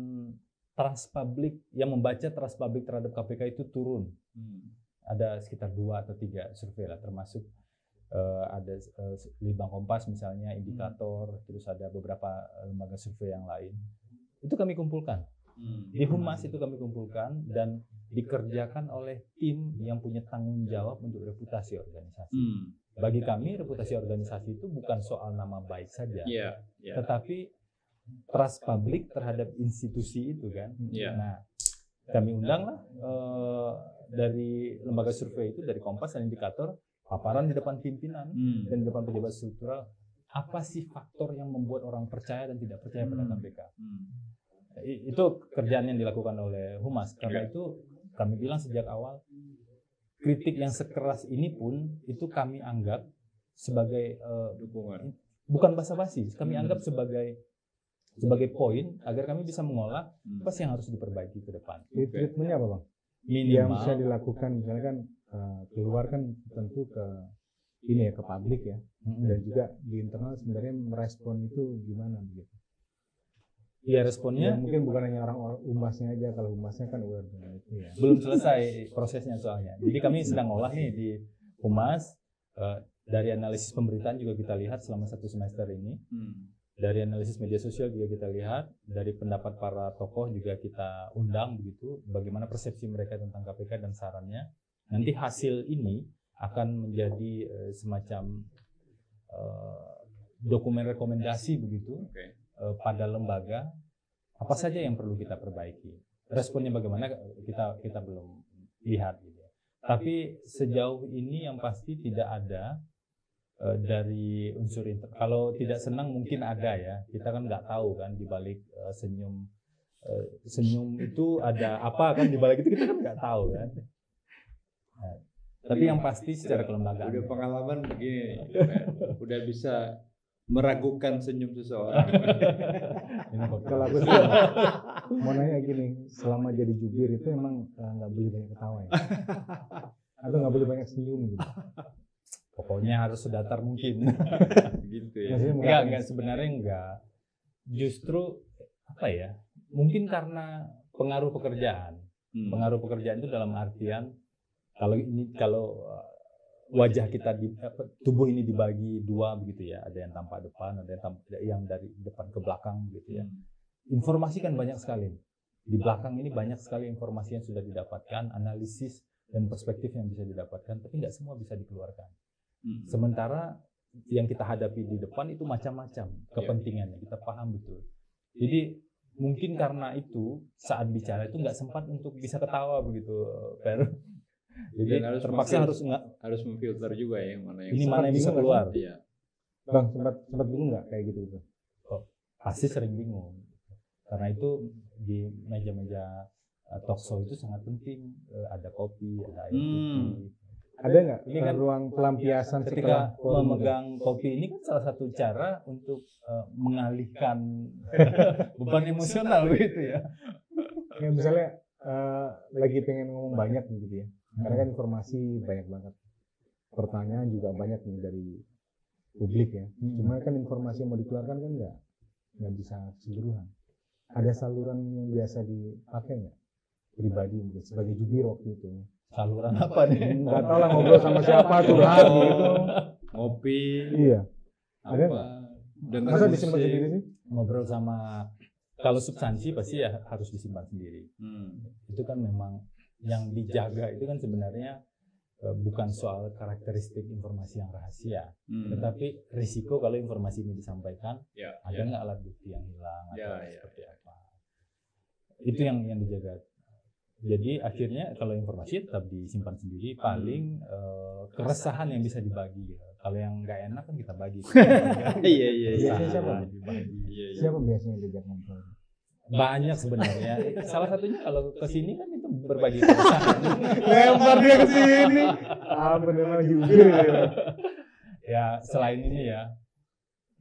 trust publik, yang membaca trust publik terhadap KPK itu turun. Ada sekitar 2 atau 3 survei lah, termasuk ada Litbang Kompas misalnya, Indikator, terus ada beberapa lembaga survei yang lain. Itu kami kumpulkan. Di Humas itu kami kumpulkan dan dikerjakan oleh tim yang punya tanggung jawab untuk reputasi organisasi. Bagi kami reputasi organisasi itu bukan soal nama baik saja, tetapi trust publik terhadap institusi itu kan. Nah, kami undanglah dari lembaga survei itu, dari Kompas dan Indikator, paparan di depan pimpinan dan di depan pejabat struktural, apa sih faktor yang membuat orang percaya dan tidak percaya pada KPK. Itu kerjaan yang dilakukan oleh Humas. Karena itu kami bilang sejak awal, kritik yang sekeras ini pun itu kami anggap sebagai
dukungan,
bukan basa-basi. Kami anggap sebagai poin agar kami bisa mengolah apa sih yang harus diperbaiki ke depan.
Treatmentnya apa Bang?
Minimal
yang bisa dilakukan misalnya kan keluar kan tentu ke ini ya, ke publik ya, dan juga di internal sebenarnya merespon itu gimana begitu?
Iya, responnya
mungkin bukan hanya orang Humasnya aja, kalau Humasnya kan aware dengan itu ya.
Belum selesai prosesnya soalnya. Jadi kami sedang ngolah nih di Humas, dari analisis pemberitaan juga kita lihat selama 1 semester ini. Dari analisis media sosial juga kita lihat, dari pendapat para tokoh juga kita undang begitu, bagaimana persepsi mereka tentang KPK dan sarannya. Nanti hasil ini akan menjadi semacam dokumen rekomendasi begitu. Pada lembaga apa saja yang perlu kita perbaiki. Responnya bagaimana kita belum lihat gitu. Tapi sejauh ini yang pasti tidak ada dari unsur internal. Kalau tidak senang mungkin ada ya. Kita kan nggak tahu kan di balik senyum itu ada apa kan, di balik itu kita kan nggak tahu kan. Nah, tapi yang pasti secara kelembagaan.
Udah pengalaman begini, udah bisa meragukan senyum seseorang.
Kalau aku mau nanya gini, selama jadi jubir itu emang nggak boleh banyak ketawa ya? Atau nggak boleh banyak senyum gitu?
Pokoknya harus sedatar mungkin.
Gitu ya.
Enggak sebenarnya enggak. Justru apa ya? Mungkin karena pengaruh pekerjaan. Pengaruh pekerjaan itu dalam artian kalau wajah kita tubuh ini dibagi dua begitu ya, ada yang tampak depan, ada yang dari depan ke belakang gitu ya. Informasi kan banyak sekali. Di belakang ini banyak sekali informasi yang sudah didapatkan, analisis dan perspektif yang bisa didapatkan, tapi nggak semua bisa dikeluarkan. Sementara yang kita hadapi di depan itu macam-macam kepentingannya, kita paham betul. Jadi mungkin karena itu saat bicara itu nggak sempat untuk bisa ketawa begitu, Per. Jadi terpaksa harus
memfilter juga ya mana yang
ini mana yang bisa keluar.
Iya.
Bang, sempat bingung nggak kayak gitu?
Pasti sering bingung. Karena itu di meja-meja talk show itu sangat penting, ada kopi, ada air putih.
Ada nggak
ini kan
ruang pelampiasan
ketika memegang kopi ini kan salah satu cara untuk mengalihkan beban emosional gitu ya.
Ya misalnya lagi pengen ngomong banyak gitu ya, karena kan informasi banyak banget, pertanyaan juga banyak nih dari publik ya. Cuma kan informasi yang mau dikeluarkan kan nggak bisa keseluruhan. Ada saluran yang biasa dipakai nggak pribadi mungkin sebagai jubir waktu itu?
Saluran apa nih?
Nggak tahu lah, ngobrol sama siapa curhat gitu.
Ngopi.
Iya. Ada
Apa?
Masa disimpan sendiri sih?
Ngobrol sama, kalau substansi pasti ya harus disimpan sendiri. Itu kan memang yang dijaga itu kan sebenarnya bukan soal karakteristik informasi yang rahasia, tetapi risiko kalau informasi ini disampaikan ada nggak alat bukti yang hilang atau seperti apa. Itu yang dijaga. Jadi akhirnya kalau informasi tetap disimpan sendiri, paling keresahan yang bisa dibagi. Kalau yang nggak enak kan kita bagi.
Iya.
Siapa biasanya diajak ngobrol?
Banyak sebenarnya. Salah satunya kalau kesini kan itu berbagi keresahan.
Lempar dia ke sini. Benar jubir.
Ya selain ini ya,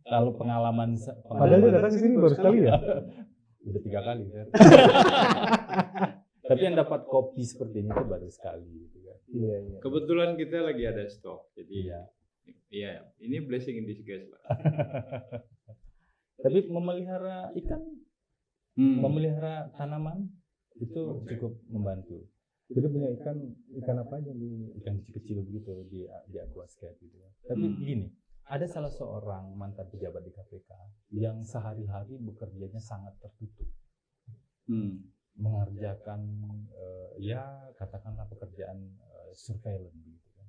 kalau pengalaman
padahal dia datang ke sini baru sekali ya.
Udah 3 kali kan. Tapi yang dapat kopi seperti ini tuh baru sekali gitu kan.
Iya.
Kebetulan kita lagi ada stok. Jadi iya, ini blessing in disguise lah.
Tapi memelihara ikan, memelihara tanaman itu cukup membantu.
Jadi punya ikan apa aja
ikan kecil-kecil begitu di aquascape gitu ya. Tapi gini, ada salah seorang mantan pejabat di KPK yang sehari-hari bekerjanya sangat tertutup. Mengerjakan katakanlah pekerjaan surveillance gitu kan.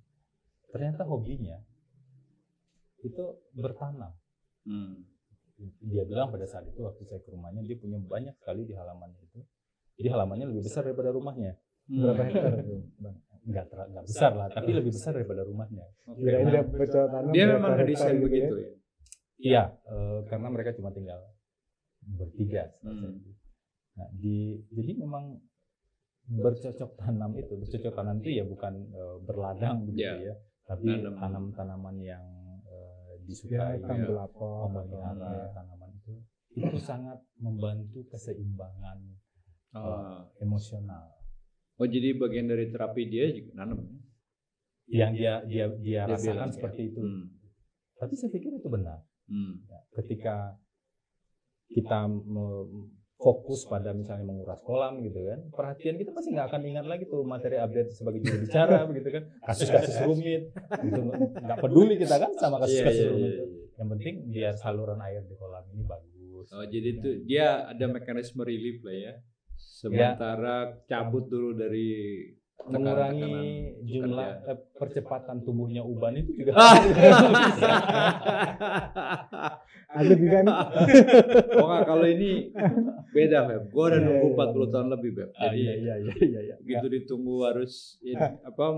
Ternyata hobinya itu bertanam. Dia bilang pada saat itu waktu saya ke rumahnya, dia punya banyak sekali di halamannya itu. Jadi halamannya lebih besar daripada rumahnya.
Berapa hektar itu, Bang?
Enggak besar lah, tapi lebih besar daripada rumahnya.
Dia memang desain begitu ya.
Iya, karena mereka cuma tinggal bertiga. Nah, jadi memang bercocok tanam itu ya bukan berladang begitu ya, tapi tanaman yang disukai, memelihara tanaman itu sangat membantu keseimbangan emosional.
Oh, jadi bagian dari terapi dia juga nanam.
Yang dia rasakan seperti itu. Tapi saya pikir itu benar. Ketika kita fokus pada misalnya menguras kolam gitu kan, perhatian kita pasti nggak akan ingat lagi tuh materi update sebagai juru bicara begitu kan, kasus-kasus rumit gitu, nggak peduli kita kan sama kasus-kasus rumit itu. Yang penting biar saluran air di kolam ini bagus.
Oh, jadi itu dia ada mekanisme relief lah ya, sementara cabut dulu dari
mengurangi jumlah percepatan tumbuhnya uban itu juga.
Ada juga nih.
Oh enggak, kalau ini beda, Beb. Gua udah nunggu 40 tahun lebih, Beb. Jadi
iya.
Gitu ditunggu harus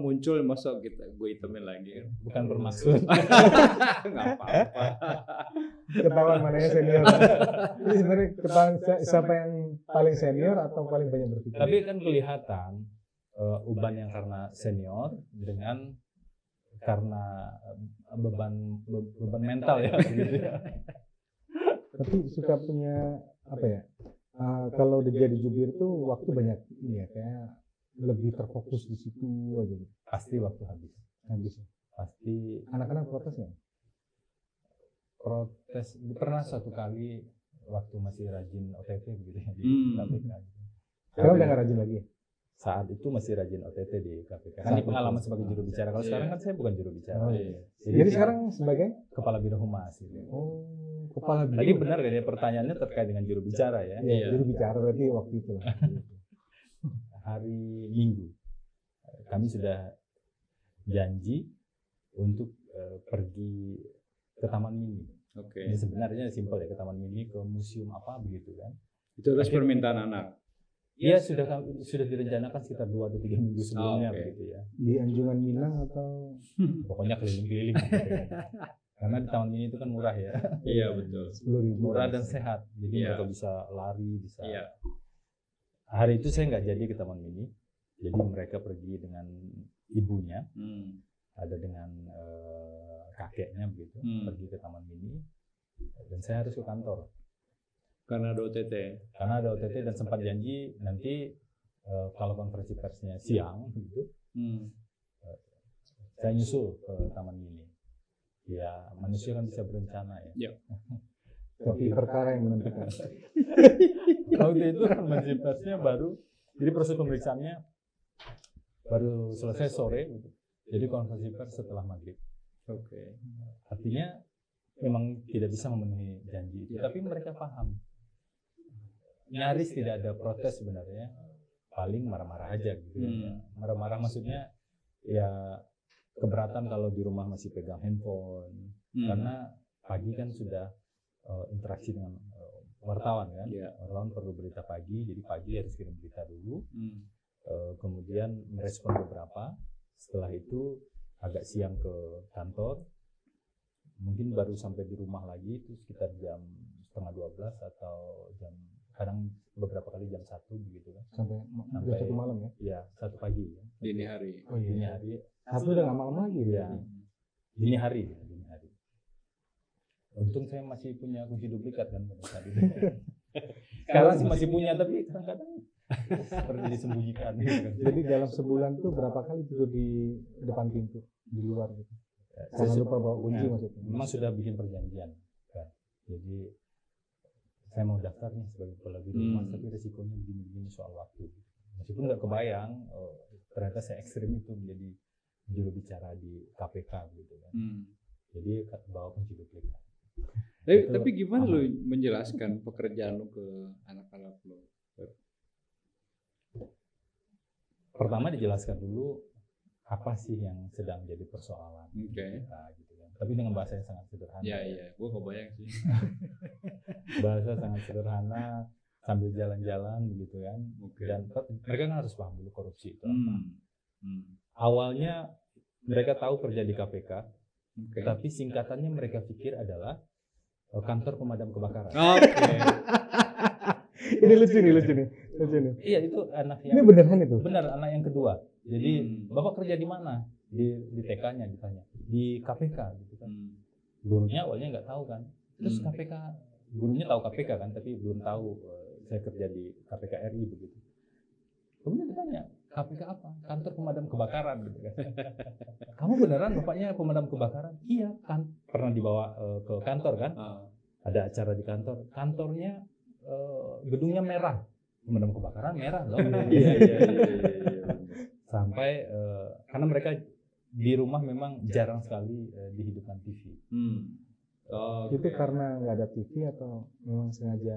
muncul, masa gue hitamin lagi kan.
Bukan bermaksud.
Enggak apa-apa.
Ketahuan mana yang senior. Jadi sebenarnya ketahuan siapa yang paling senior atau paling banyak berpikir.
Tapi kan kelihatan uban yang karena senior dengan karena beban mental ya gitu ya.
Tapi suka punya apa ya? Kalau udah jadi jubir tuh waktu banyak ya, kayak lebih terfokus di situ aja gitu.
Pasti waktu habis.
Pasti.
Pasti. pernah suatu kali waktu masih rajin OTT gitu ya di KPK.
Sekarang udah nggak rajin lagi.
Saat itu masih rajin OTT di KPK. Ini pengalaman sebagai juru bicara. Kalau sekarang kan saya bukan juru bicara.
Oh, iya. Jadi sekarang sebagai
kepala biro humas. Gitu.
Oh, kepala biro.
Tadi benar kan ya pertanyaannya terkait dengan juru bicara ya?
Iya, juru bicara berarti waktu itu.
Hari Minggu kami sudah janji untuk pergi ke Taman Mini.
Oke.
Ini sebenarnya simpel ya, ke Taman Mini, ke museum apa begitu kan?
Itu harus permintaan anak.
Iya, sudah direncanakan sekitar 2 atau 3 minggu sebelumnya begitu ya.
Di Anjungan Minang atau
pokoknya keliling-keliling. Karena di Taman Mini itu kan murah ya.
Iya betul.
10.000.
Murah dan sehat. Jadi mereka bisa lari, bisa. Hari itu saya nggak jadi ke Taman Mini. Jadi mereka pergi dengan ibunya, ada dengan kakeknya begitu, pergi ke Taman Mini. Dan saya harus ke kantor.
Karena ada OTT.
Karena ada OTT dan sempat janji nanti kalau konferensi persnya siang gitu, saya nyusul ke Taman Mini. Ya manusia kan bisa berencana ya.
tapi perkara yang menentukan.
Waktu itu konferensi persnya baru, jadi proses pemeriksaannya baru selesai sore. Gitu. Jadi konferensi pers setelah maghrib.
Oke.
Artinya memang tidak bisa memenuhi janji itu, tapi mereka paham. Nyaris tidak ada protes sebenarnya, paling marah-marah aja gitu ya. Marah-marah maksudnya ya keberatan kalau di rumah masih pegang handphone, karena pagi kan sudah interaksi dengan wartawan kan, wartawan perlu berita pagi, jadi pagi harus kirim berita dulu, kemudian merespon beberapa, setelah itu agak siang ke kantor, mungkin baru sampai di rumah lagi itu sekitar jam 11:30 atau jam kadang beberapa kali jam 1 begitu kan.
Sampai 1 malam ya?
Iya, 1 pagi ya.
Dini hari.
Oh iya.
Dini hari.
1 udah nggak malam lagi
ya. Dini hari. Untung saya masih punya kunci duplikat kan pada saat itu. Sekarang sih masih punya, tapi kadang-kadang seperti disembunyikan. Gitu kan.
Jadi dalam sebulan tuh berapa kali tidur di depan pintu, di luar gitu? Jangan lupa bawa kunci maksudnya.
Memang sudah bikin perjanjian kan. Jadi saya mau daftar nih sebagai kepala biro humas, tapi resikonya begini-begini soal waktu. Meskipun nggak kebayang, ternyata saya ekstrim itu menjadi juru bicara di KPK gitu kan. Jadi bawa kunci duplikat.
Tapi gimana lo menjelaskan pekerjaan lo ke anak-anak lo?
Pertama dijelaskan dulu apa sih yang sedang jadi persoalan kita gitu kan. Tapi dengan bahasa yang sangat sederhana.
Iya, gue kebayang sih.
Bahasa sangat sederhana sambil jalan-jalan begitu kan. Dan mereka kan harus paham dulu korupsi itu apa. Awalnya mereka tahu kerja di KPK, tapi singkatannya mereka pikir adalah kantor pemadam kebakaran.
Ini lucu nih.
Iya, itu anak yang.
Ini beneran itu?
Benar, anak yang kedua. Jadi bapak kerja di mana? Di TK-nya ditanya. Di KPK gitu kan. Gurunya awalnya nggak tahu kan. Terus KPK, gurunya tahu KPK kan, tapi belum tahu saya kerja di KPK RI begitu. Kemudian ditanya, KPK apa? Kantor pemadam kebakaran gitu kan. Kamu beneran bapaknya pemadam kebakaran? Iya kan, pernah dibawa ke kantor kan. Ada acara di kantor. Kantornya gedungnya merah. Pemadam kebakaran merah loh. Iya. Sampai karena mereka di rumah memang jarang sekali dihidupkan TV.
Itu karena nggak ada TV atau memang sengaja?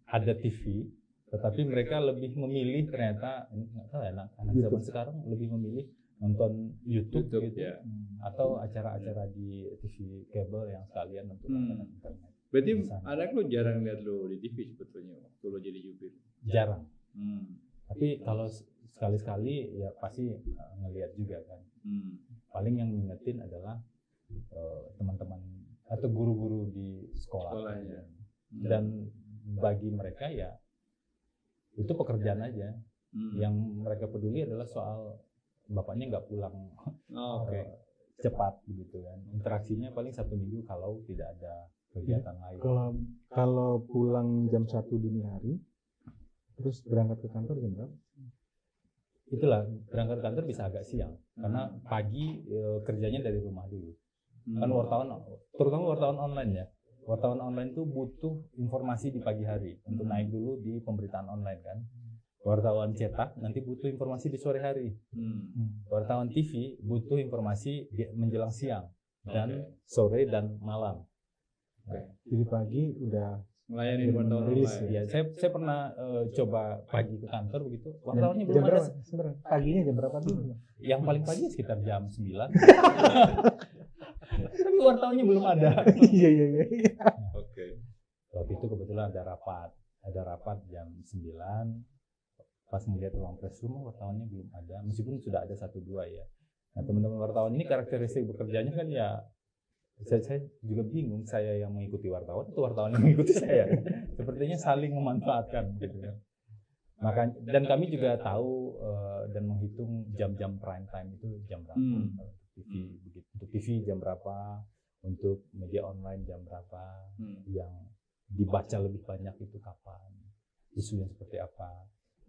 Ada TV, tetapi mereka lebih memilih ternyata, nggak tahu ya, anak zaman sekarang lebih memilih nonton YouTube gitu ya, atau acara-acara di TV kabel yang sekalian untuk nonton internet.
Berarti anak lo jarang lihat lo di TV sebetulnya waktu lo jadi jubir?
Jarang. Tapi kalau sekali-sekali ya pasti ngelihat juga kan. Paling yang ngingetin adalah teman-teman atau guru-guru di sekolahnya. Dan bagi mereka ya itu pekerjaan aja. Yang mereka peduli adalah soal bapaknya nggak pulang cepat begitu kan. Interaksinya paling 1 minggu kalau tidak ada kegiatan lain.
Kalau pulang jam 1 dini hari, terus berangkat ke kantor jam berapa?
Itulah, berangkat ke kantor bisa agak siang karena pagi kerjanya dari rumah dulu. Kan wartawan, terutama wartawan online ya. wartawan online tuh butuh informasi di pagi hari untuk naik dulu di pemberitaan online kan. Wartawan cetak nanti butuh informasi di sore hari. Wartawan TV butuh informasi menjelang siang dan sore dan malam.
Jadi pagi udah
melayani wartawan
rilis
online.
Ya, saya pernah coba pagi ke kantor begitu. Wartawannya belum
jam
ada.
berapa? Sebenarnya paginya jam berapa dulu?
Yang paling pagi sekitar jam 9. Tapi wartawannya belum ada.
Iya.
Oke.
Waktu itu kebetulan ada rapat jam 9. Pas melihat ruang press room, wartawannya belum ada, meskipun sudah ada 1-2 ya. Nah, teman-teman wartawan ini karakteristik bekerjanya kan ya, saya juga bingung, saya yang mengikuti wartawan atau wartawan yang mengikuti saya. Sepertinya saling memanfaatkan gitu kan. Maka, dan kami juga tahu dan menghitung jam-jam prime time itu jam berapa. Untuk TV begitu. Untuk TV jam berapa, untuk media online jam berapa, yang dibaca lebih banyak itu kapan, isu yang seperti apa.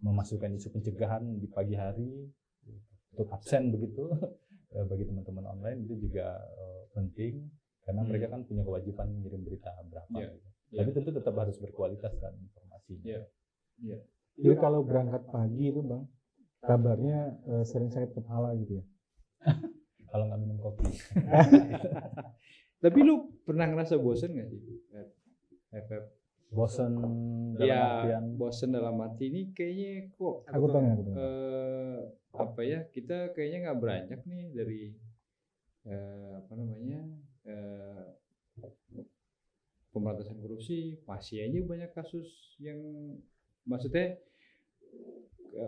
Memasukkan isu pencegahan di pagi hari untuk absen begitu bagi teman-teman online itu juga penting karena mereka kan punya kewajiban mengirim berita berapa gitu. Tapi tentu tetap harus berkualitas kan informasinya.
Jadi kalau berangkat pagi itu Bang, kabarnya sering sakit kepala gitu ya?
Kalau nggak minum kopi.
Tapi lu pernah ngerasa bosan nggak sih? FF
Bosan dalam artian
bosan dalam arti ini kayaknya kok
Aku tahu.
apa ya, kita kayaknya nggak beranjak nih dari pemberantasan korupsi, masih aja banyak kasus yang maksudnya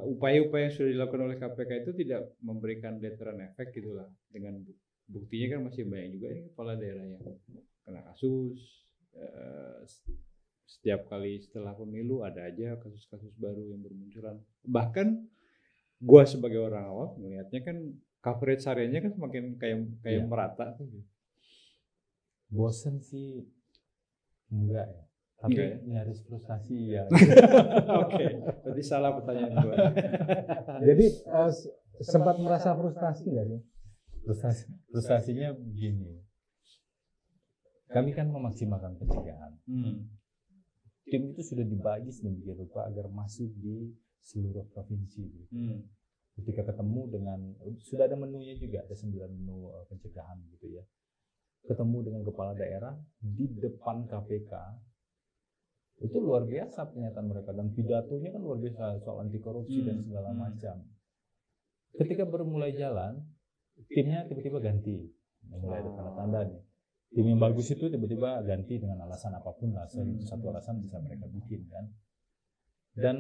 upaya-upaya yang sudah dilakukan oleh KPK itu tidak memberikan deteran efek gitulah. Dengan buktinya kan masih banyak juga nih kepala daerah yang kena kasus. Setiap kali setelah pemilu ada aja kasus-kasus baru yang bermunculan. Bahkan gua sebagai orang awam melihatnya kan coverage hariannya kan semakin kayak merata tuh.
bosan sih enggak ya. Tapi nyaris frustasi ya.
Oke, berarti salah pertanyaan gua.
Jadi sempat merasa frustasi nggak sih?
Frustasinya begini. Kami kan memaksimalkan pencegahan. Tim itu sudah dibagi sedemikian rupa agar masuk di seluruh provinsi. Ketika ketemu dengan, sudah ada menunya juga, ada 9 menu pencegahan gitu ya. Ketemu dengan kepala daerah di depan KPK, itu luar biasa pernyataan mereka. Dan pidatonya kan luar biasa soal anti korupsi dan segala macam. Ketika baru mulai jalan, timnya tiba-tiba ganti. Mulai ada tanda-tanda nih. Tim yang bagus itu tiba-tiba ganti dengan alasan apapun lah, satu alasan bisa mereka bikin kan. Dan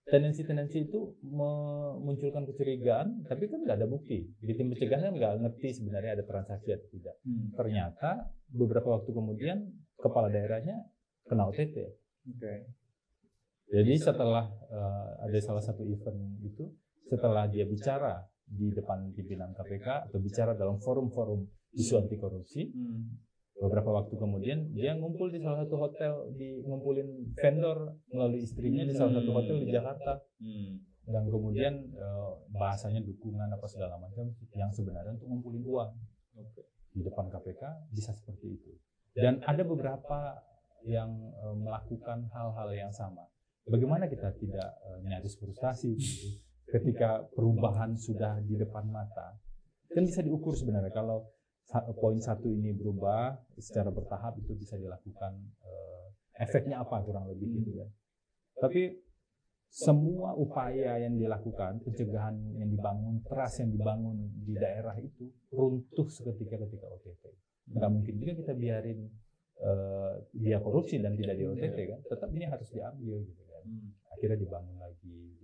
tendensi-tendensi itu memunculkan kecurigaan, tapi kan nggak ada bukti. Di tim pencegahan nggak ngerti sebenarnya ada transaksi atau tidak. Ternyata beberapa waktu kemudian kepala daerahnya kena OTT. Jadi setelah ada salah satu event itu, setelah dia bicara di depan pimpinan KPK atau bicara dalam forum-forum isu anti korupsi, beberapa waktu kemudian dia ngumpul di salah satu hotel, ngumpulin vendor melalui istrinya di salah satu hotel di Jakarta, dan kemudian bahasanya dukungan apa segala macam yang sebenarnya untuk ngumpulin uang di depan KPK bisa seperti itu. Dan ada beberapa yang melakukan hal-hal yang sama. Bagaimana kita tidak nyaris frustasi ketika perubahan sudah di depan mata? Kan bisa diukur sebenarnya kalau poin 1 ini berubah secara bertahap, itu bisa dilakukan, efeknya apa kurang lebih gitu kan. Tapi semua upaya yang dilakukan, pencegahan yang dibangun, trust yang dibangun di daerah itu runtuh seketika ketika OTT. Nggak mungkin juga kita biarin dia korupsi dan tidak di OTT kan, tetap ini harus diambil gitu kan. Akhirnya dibangun lagi.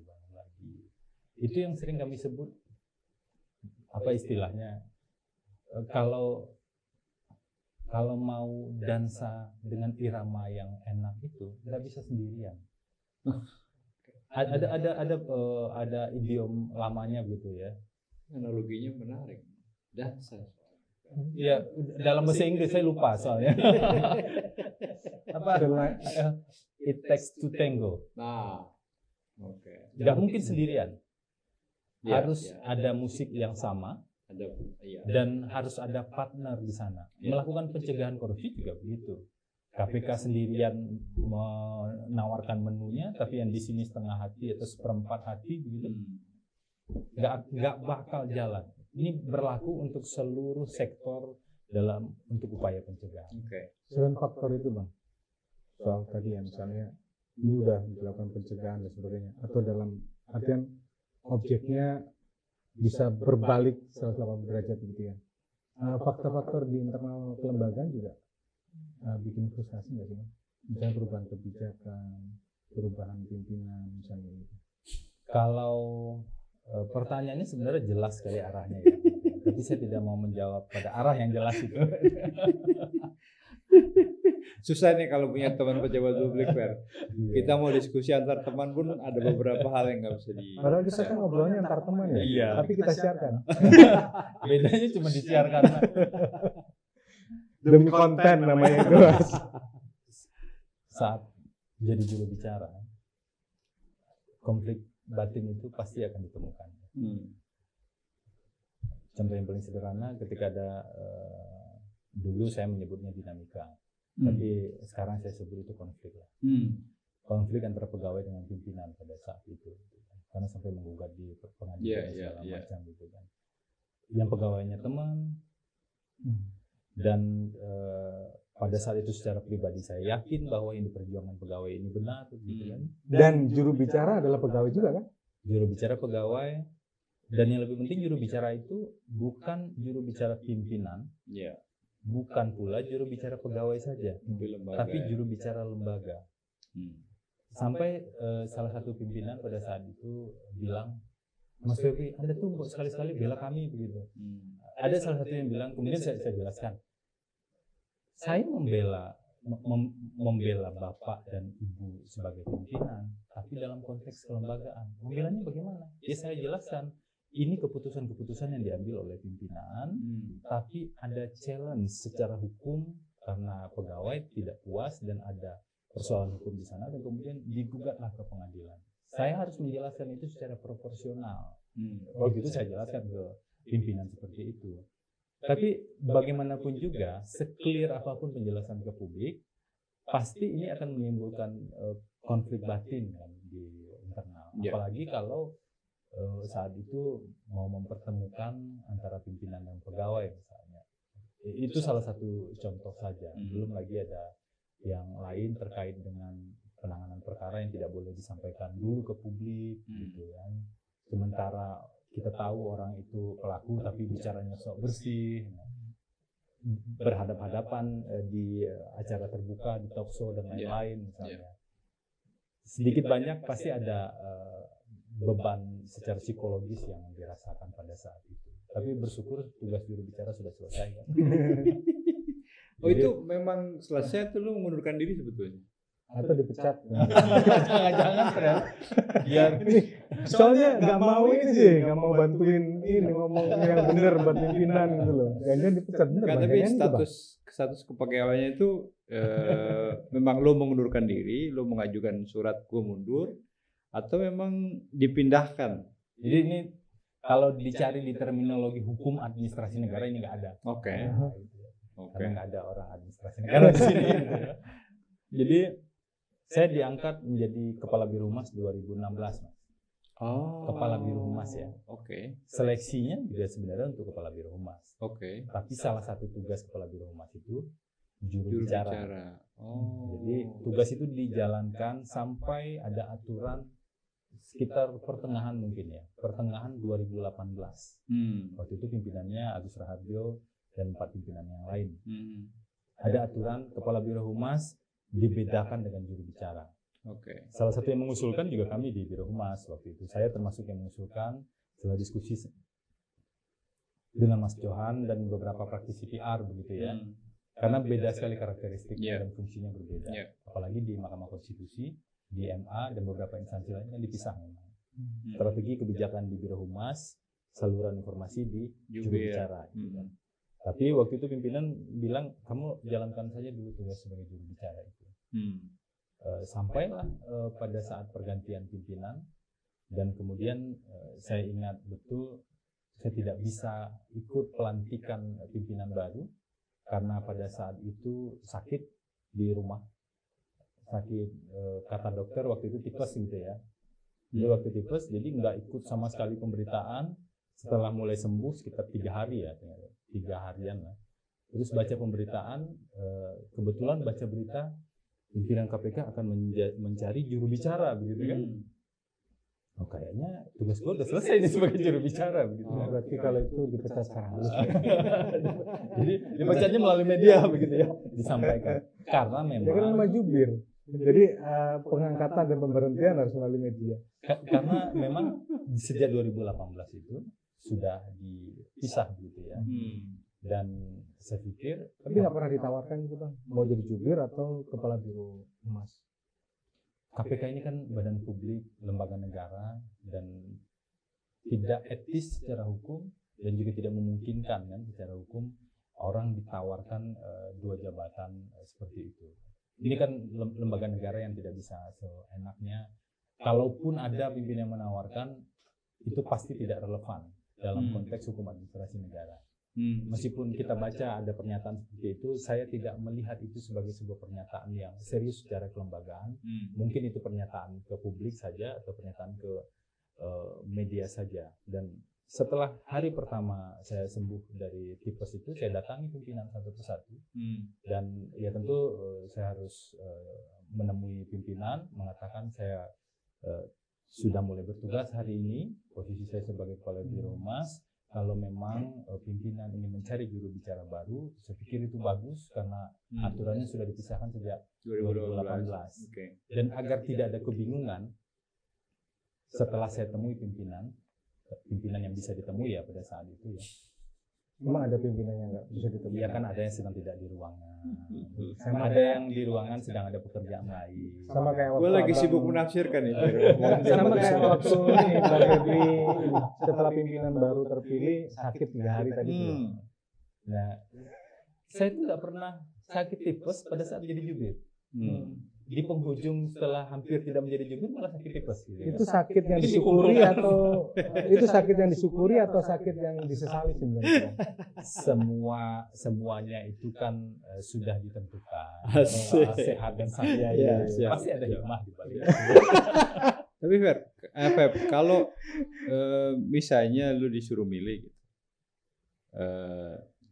Itu yang sering kami sebut apa istilahnya, kalau mau dansa dengan irama yang enak itu nggak bisa sendirian. Ada idiom lamanya gitu ya.
Analoginya menarik. Dansa.
Ya, dalam bahasa Inggris saya lupa soalnya. Apa? It takes to tango.
Nah,
nggak mungkin sendirian. Harus ada musik yang sama, Dan harus ada partner di sana. Melakukan pencegahan korupsi juga begitu. KPK sendirian menawarkan menunya, tapi yang di sini setengah hati atau seperempat hati begitu, nggak bakal jalan. Ini berlaku untuk seluruh sektor dalam untuk upaya pencegahan.
Selain faktor itu bang, soal tadi ya misalnya ini udah dilakukan pencegahan dan sebagainya, atau dalam artian objeknya bisa berbalik 180 derajat gitu ya. Faktor-faktor di internal kelembagaan juga bikin frustasi nggak sih bang? Misalnya perubahan kebijakan, perubahan pimpinan misalnya gitu.
Kalau pertanyaannya sebenarnya jelas sekali arahnya ya, tapi saya tidak mau menjawab pada arah yang jelas itu.
Susah nih kalau punya teman pejabat publik, Fer. Kita mau diskusi antar teman pun ada beberapa hal yang nggak bisa di.
Padahal kita kan ngobrolnya antar teman ya,
Iya.
tapi kita siarkan.
Bedanya cuma disiarkan.
Demi konten namanya itu.
Saat jadi juru bicara, konflik batin itu pasti akan ditemukan. Contoh yang paling sederhana ketika ada dulu saya menyebutnya dinamika, tapi sekarang saya sebut itu konflik lah. Konflik antara pegawai dengan pimpinan pada saat itu, karena sampai menggugat di pengadilan segala macam gitu kan. Yang pegawainya teman dan pada saat itu secara pribadi saya yakin bahwa yang diperjuangkan pegawai ini benar gitu kan.
Dan juru bicara adalah pegawai juga kan?
Juru bicara pegawai, dan yang lebih penting juru bicara itu bukan juru bicara pimpinan, bukan pula juru bicara pegawai saja, tapi juru bicara lembaga. Sampai salah satu pimpinan pada saat itu bilang, Mas Febri, Anda tuh sekali-sekali bela kami begitu. Ada salah satu yang bilang, kemudian saya jelaskan, saya membela bapak dan ibu sebagai pimpinan, tapi dalam konteks kelembagaan. Membelanya bagaimana? Ya saya jelaskan, ini keputusan-keputusan yang diambil oleh pimpinan, tapi ada challenge secara hukum karena pegawai tidak puas dan ada persoalan hukum di sana, dan kemudian digugatlah ke pengadilan. Saya harus menjelaskan itu secara proporsional. Waktu itu saya jelaskan ke pimpinan seperti itu. Tapi bagaimanapun juga, se-clear apapun penjelasan ke publik, pasti ini akan menimbulkan konflik batin kan di internal. Apalagi kalau saat itu mau mempertemukan antara pimpinan dan pegawai misalnya. Itu salah satu contoh saja. Belum lagi ada yang lain terkait dengan penanganan perkara yang tidak boleh disampaikan dulu ke publik gitu kan. Sementara kita tahu orang itu pelaku tapi bicaranya sok bersih, berhadap-hadapan di acara terbuka, di talk show dan lain-lain misalnya. Sedikit banyak pasti ada beban secara psikologis yang dirasakan pada saat itu. Tapi bersyukur tugas juru bicara sudah selesai kan.
Oh itu memang selesai tuh lu mengundurkan diri sebetulnya?
Atau dipecat?
Jangan-jangan ternyata. Biar
soalnya nggak mau ini sih, nggak mau bantuin ini ngomong yang bener buat pimpinan gitu loh. Jangan dipecat bener.
Tapi status kepegawaiannya itu memang lo mengundurkan diri, lo mengajukan surat gue mundur, atau memang dipindahkan?
Jadi ini kalau dicari di terminologi hukum administrasi negara ini nggak ada. Karena nggak ada orang administrasi negara di sini. Jadi saya diangkat menjadi Kepala Biro Humas 2016, Mas. Kepala Biro Humas ya. Seleksinya juga sebenarnya untuk Kepala Biro Humas. Tapi salah satu tugas Kepala Biro Humas itu juru bicara. Jadi tugas itu dijalankan sampai ada aturan sekitar pertengahan mungkin ya, pertengahan 2018. Waktu itu pimpinannya Agus Raharjo dan 4 pimpinan yang lain. Ada aturan Kepala Biro Humas dibedakan dengan juru bicara. Salah satu yang mengusulkan juga kami di Biro Humas waktu itu. Saya termasuk yang mengusulkan setelah diskusi dengan Mas Johan dan beberapa praktisi PR begitu ya. Karena beda sekali karakteristiknya dan fungsinya berbeda. Apalagi di Mahkamah Konstitusi, di MA dan beberapa instansi lain kan dipisah memang. Strategi kebijakan di Biro Humas, saluran informasi di juru bicara. Tapi waktu itu pimpinan bilang, kamu jalankan saja dulu tugas sebagai juru bicara itu. Sampailah pada saat pergantian pimpinan, dan kemudian saya ingat betul saya tidak bisa ikut pelantikan pimpinan baru karena pada saat itu sakit di rumah, sakit kata dokter waktu itu tipes gitu ya. Jadi waktu tipes, jadi nggak ikut sama sekali pemberitaan. Setelah mulai sembuh sekitar 3 hari ya, 3 harian lah. Terus baca pemberitaan, kebetulan baca berita pimpinan KPK akan mencari juru bicara begitu kan. Oh kayaknya tugas gue udah selesai nih sebagai juru bicara begitu.
Berarti kalau itu dipecat secara halus.
Jadi dibacanya melalui media begitu ya, disampaikan. Karena memang
Ya kan nama jubir. Jadi pengangkatan dan pemberhentian harus melalui media.
Karena memang sejak 2018 itu sudah dipisah gitu ya. Dan saya pikir
Tapi nggak pernah ditawarkan gitu Bang, mau jadi jubir atau kepala biro humas.
KPK ini kan badan publik, lembaga negara, dan tidak etis secara hukum dan juga tidak memungkinkan kan secara hukum orang ditawarkan 2 jabatan seperti itu. Ini kan lembaga negara yang tidak bisa seenaknya. Kalaupun ada pimpinan yang menawarkan, itu pasti tidak relevan dalam konteks hukum administrasi negara. Meskipun kita baca ada pernyataan seperti itu, saya tidak melihat itu sebagai sebuah pernyataan yang serius secara kelembagaan. Mungkin itu pernyataan ke publik saja atau pernyataan ke media saja. Dan setelah hari pertama saya sembuh dari tipes itu, saya datangi pimpinan satu persatu. Dan ya tentu saya harus menemui pimpinan, mengatakan saya sudah mulai bertugas hari ini, posisi saya sebagai kepala biro humas. Kalau memang pimpinan ingin mencari juru bicara baru, saya pikir itu bagus karena aturannya sudah dipisahkan sejak 2018.
Okay.
Dan agar tidak ada kebingungan, setelah saya temui pimpinan yang bisa ditemui ya pada saat itu ya.
Memang ada pimpinan yang nggak bisa ditemui.
Iya kan ada yang sedang tidak di ruangan, sama ada yang di ruangan sedang ada pekerjaan lain.
Sama kayak waktu
Gue lagi
Abang-
sibuk menafsirkan ini.
Sama kayak waktu ini Bang Febri setelah pimpinan baru terpilih sakit 3 hari tadi tuh.
Nah, saya itu nggak pernah sakit tipes pada saat jadi jubir. Di penghujung setelah hampir tidak menjadi jubir malah sakit tipes. Gitu.
Itu sakit yang disyukuri atau itu sakit yang disyukuri atau sakit yang disesali sebenarnya?
Semuanya itu kan sudah ditentukan.
Asik.
Sehat dan sakit.
Iya, siap.
Pasti ada hikmah di balik.
Tapi Feb, kalau misalnya lu disuruh milih gitu,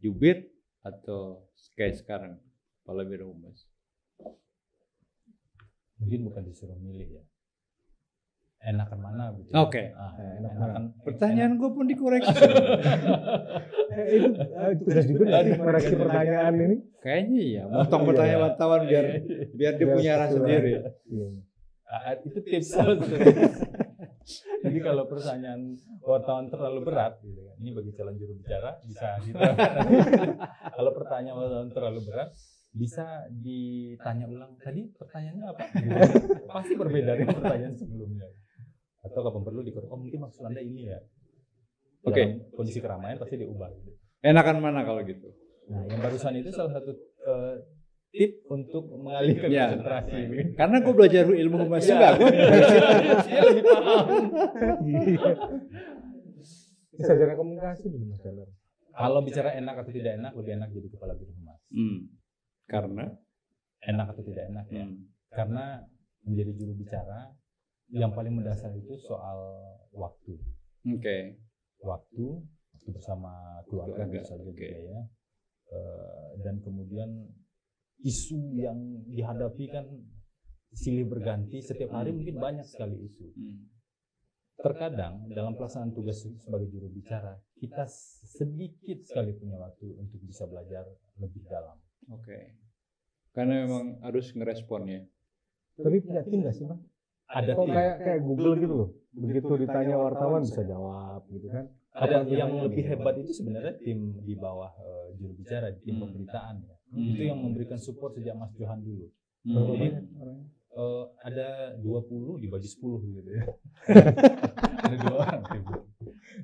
jubir atau kayak sekarang kepala biro humas,
Mungkin bukan disuruh milih ya. Enakan mana gitu.
Oke.
Enakan.
Pertanyaan gue pun dikoreksi.
Itu tugas juga nggak sih mereaksi pertanyaan ini?
Kayaknya iya. Motong pertanyaan wartawan biar dia punya arah sendiri.
Itu tips. Jadi kalau pertanyaan wartawan terlalu berat, gitu kan. Ini bagi calon juru bicara bisa diterapkan. Kalau pertanyaan wartawan terlalu berat, bisa ditanya ulang. Tadi pertanyaannya apa? Gitu. Pasti berbeda dengan pertanyaan sebelumnya. Atau kalau perlu dikorek. Oh mungkin maksud Anda ini ya.
Oke.
Dalam kondisi keramaian pasti diubah. Gitu.
Enakan mana kalau gitu?
Nah, yang barusan itu salah satu tip untuk mengalihkan
Ya.
konsentrasi.
Karena gue belajar ilmu humas juga.
Dia lebih paham.
Bisa jaga komunikasi dulu Mas Dalar.
Kalau bicara enak atau tidak enak, lebih enak jadi kepala biro humas.
Karena
Enak atau tidak enak ya. Karena menjadi juru bicara yang paling mendasar itu soal waktu.
Oke.
Waktu bersama keluarga tentu saja juga ya. Dan kemudian isu yang dihadapi kan silih berganti, setiap hari mungkin banyak sekali isu. Terkadang dalam pelaksanaan tugas sebagai juru bicara, kita sedikit sekali punya waktu untuk bisa belajar lebih dalam.
Oke. Karena memang harus ngeresponnya.
Tapi punya tim nggak sih Bang?
Ada
Kok
tim.
kayak Google gitu loh. Begitu ditanya wartawan bisa jawab gitu kan?
Ada yang lebih hebat itu sebenarnya tim di bawah juru bicara, tim pemberitaan ya. Itu yang memberikan support sejak Mas Johan dulu.
Berapa
Jadi,
banyak orangnya?
ada 20 dibagi 10 gitu ya. Ada 2 orang tim.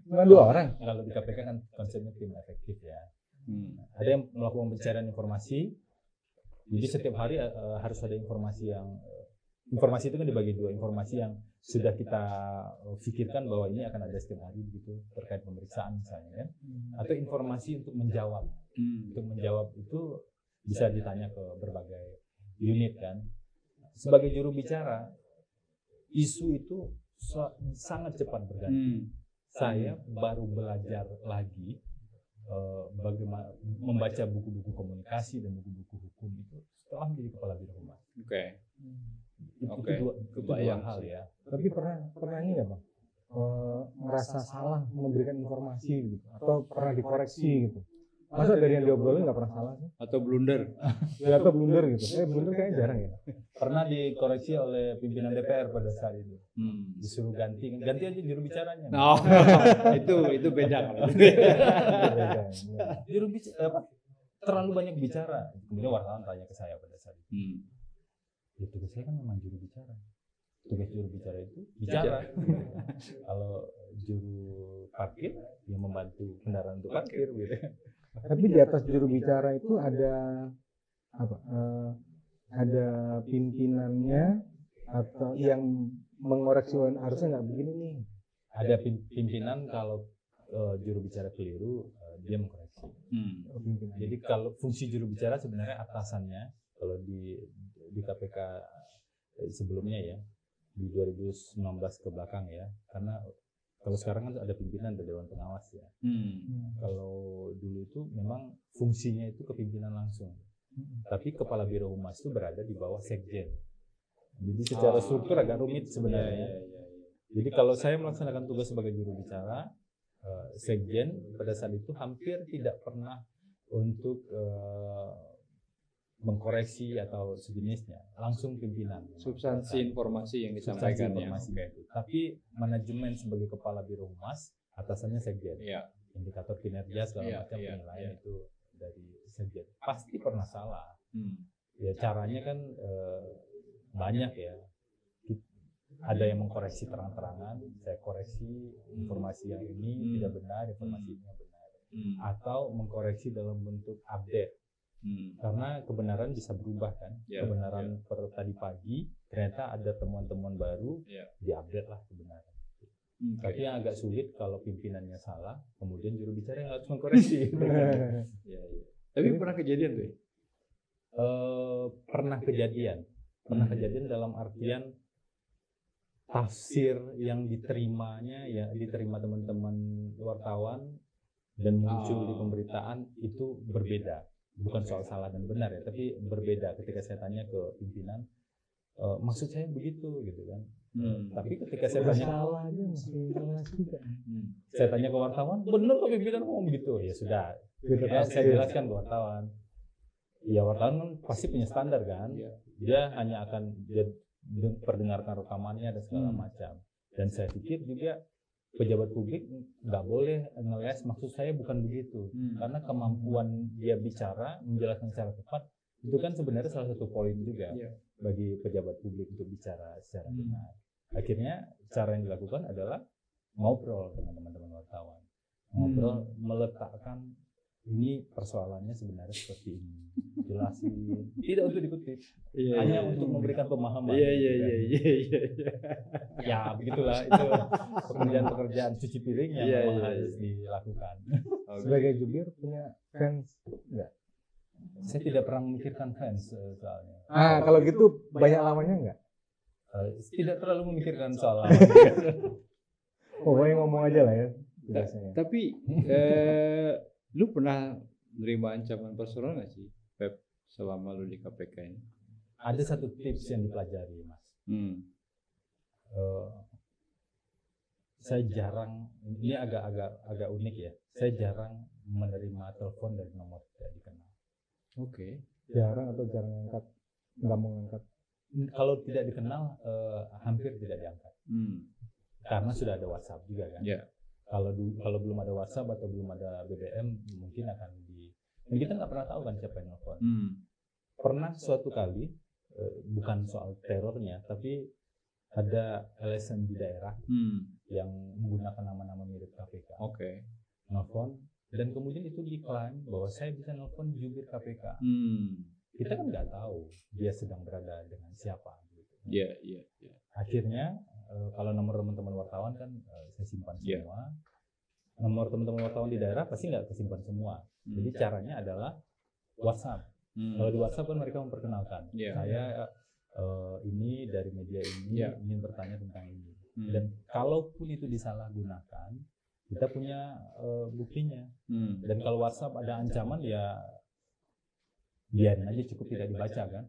Cuma 2 orang.
Kalau di KPK kan konsepnya tim efektif ya. Ada yang melakukan pencarian informasi. Jadi setiap hari harus ada informasi itu kan dibagi 2, informasi yang sudah kita pikirkan bahwa ini akan ada setiap hari begitu terkait pemeriksaan misalnya kan, atau informasi untuk menjawab. Untuk menjawab itu bisa ditanya ke berbagai unit kan. Sebagai juru bicara, isu itu sangat cepat berganti. Saya baru belajar lagi bagaimana membaca buku-buku komunikasi dan buku-buku hukum itu setelah menjadi kepala biro humas. Itu dua hal ya.
Tapi pernah ini nggak Bang? Merasa salah memberikan informasi gitu, atau pernah dikoreksi gitu? Masa dari yang diobrolin nggak pernah salah sih?
Atau blunder?
Ya, atau blunder gitu? Blunder kayaknya jarang ya.
Pernah dikoreksi oleh pimpinan DPR pada saat itu. Disuruh ganti aja juru bicaranya.
Oh, itu beda.
Juru bicara terlalu banyak bicara. Kemudian wartawan tanya ke saya pada saat itu. Ya, tugas saya kan memang juru bicara. Tugas juru bicara itu bicara. Kalau juru parkir yang membantu kendaraan untuk parkir gitu.
Tapi di atas juru bicara itu ada apa? Ada pimpinannya atau yang mengoreksi harusnya nggak begini nih.
Ada pimpinan kalau juru bicara keliru dia mengkoreksi. Jadi kalau fungsi juru bicara sebenarnya atasannya kalau di KPK sebelumnya ya di 2019 ke belakang ya, karena kalau sekarang kan ada pimpinan dan dewan pengawas ya. Kalau dulu itu memang fungsinya itu kepimpinan langsung. Tapi kepala biro humas itu berada di bawah sekjen. Jadi secara struktur agak rumit sebenarnya. Jadi kalau saya melaksanakan tugas sebagai juru bicara, sekjen pada saat itu hampir tidak pernah untuk mengkoreksi atau sejenisnya, langsung pimpinan.
Substansi informasi yang disampaikan ya.
Tapi manajemen sebagai kepala biro humas atasannya sekjen. Indikator kinerja segala macam penilaian itu dari sekjen. Pasti pernah salah. Ya caranya kan banyak ya. Ada yang mengkoreksi terang-terangan, saya koreksi informasi yang ini tidak benar, informasi ini benar. Atau mengkoreksi dalam bentuk update. Karena kebenaran bisa berubah kan. Kebenaran per tadi pagi ternyata ada temuan-temuan baru, diupdate lah kebenaran. Tapi yang agak sulit kalau pimpinannya salah, kemudian juru bicara yang harus mengkoreksi.
Tapi pernah kejadian tuh?
Pernah kejadian dalam artian tafsir yang diterimanya ya diterima teman-teman wartawan dan muncul di pemberitaan itu berbeda. Bukan soal salah dan benar ya, tapi berbeda ketika saya tanya ke pimpinan, maksud saya begitu gitu kan. Tapi ketika saya tanya
salah aja juga.
Saya tanya ke wartawan, benar kok pimpinan ngomong begitu? Ya sudah, saya jelaskan ke wartawan. Ya wartawan kan pasti punya standar kan. Dia hanya akan perdengarkan rekamannya dan segala macam. Dan saya pikir juga pejabat publik nggak boleh ngeles, maksud saya bukan begitu. Karena kemampuan dia bicara, menjelaskan secara tepat, itu kan sebenarnya salah satu poin juga bagi pejabat publik untuk bicara secara benar. Akhirnya cara yang dilakukan adalah ngobrol dengan teman-teman wartawan. Ngobrol, meletakkan ini persoalannya sebenarnya seperti ini. Jelasin, tidak untuk dikutip, hanya untuk memberikan pemahaman. Ya begitulah itu pekerjaan cuci piring yang memang harus dilakukan.
Sebagai jubir punya fans enggak?
Saya tidak pernah memikirkan fans soalnya.
Kalau gitu banyak lawannya enggak?
Tidak terlalu memikirkan soal lawan.
Pokoknya ngomong aja lah ya.
Tapi lu pernah menerima ancaman personal nggak sih, Pep, selama lu di KPK ini?
Ada satu tips yang dipelajari, Mas. Saya jarang, ini agak unik ya. Saya jarang menerima telepon dari nomor tidak dikenal.
Jarang atau jarang angkat? Nggak mau angkat?
Kalau tidak dikenal, hampir tidak diangkat. Karena sudah ada WhatsApp juga kan. Kalau belum ada WhatsApp atau belum ada BBM, mungkin akan dan kita nggak pernah tahu kan siapa yang nelfon. Pernah suatu kali, bukan soal terornya, tapi ada LSM di daerah yang menggunakan nama-nama mirip KPK. Nelfon, dan kemudian itu diklaim bahwa saya bisa nelfon jubir KPK. Kita kan nggak tahu dia sedang berada dengan siapa. Gitu. Akhirnya kalau nomor teman-teman wartawan kan saya simpan
Iya.
semua. Nomor teman-teman wartawan di daerah pasti nggak kesimpan semua. Jadi caranya adalah WhatsApp. Kalau di WhatsApp kan mereka memperkenalkan,
Iya.
saya ini dari media ini
Iya.
ingin bertanya tentang ini. Dan kalaupun itu disalahgunakan, kita punya buktinya. Dan kalau WhatsApp ada ancaman ya biarin aja, cukup tidak dibaca kan.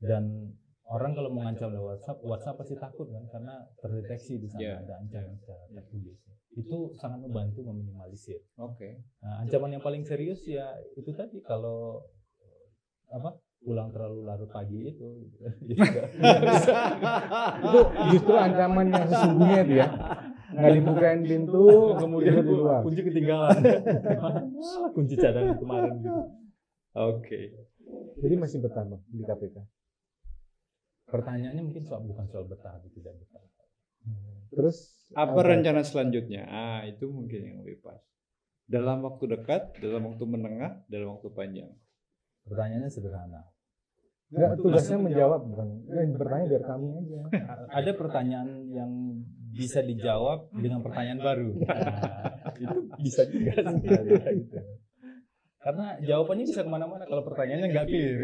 Dan orang kalau mengancam lewat WhatsApp pasti takut kan, karena terdeteksi di sana
Yeah.
ada ancaman secara tertulis. Itu sangat membantu meminimalisir.
Oke.
Nah, ancaman yang paling serius ya itu tadi, kalau pulang terlalu larut pagi itu.
Itu justru ancaman yang sesungguhnya dia. Nggak dibukain pintu, kemudian di luar.
Kunci ketinggalan. Malah kunci cadangan kemarin gitu.
Oke.
Jadi masih betah Bang di KPK.
Pertanyaannya mungkin bukan soal betah atau tidak betah.
Terus
Apa rencana selanjutnya? Itu mungkin yang lebih pas. Dalam waktu dekat, dalam waktu menengah, dalam waktu panjang.
Pertanyaannya sederhana.
Enggak, tugasnya menjawab, bukan bertanya biar kami aja.
Ada pertanyaan yang bisa dijawab dengan pertanyaan baru. Nah, itu bisa juga sih. Gitu. Karena jawabannya bisa kemana-mana kalau pertanyaannya nggak clear.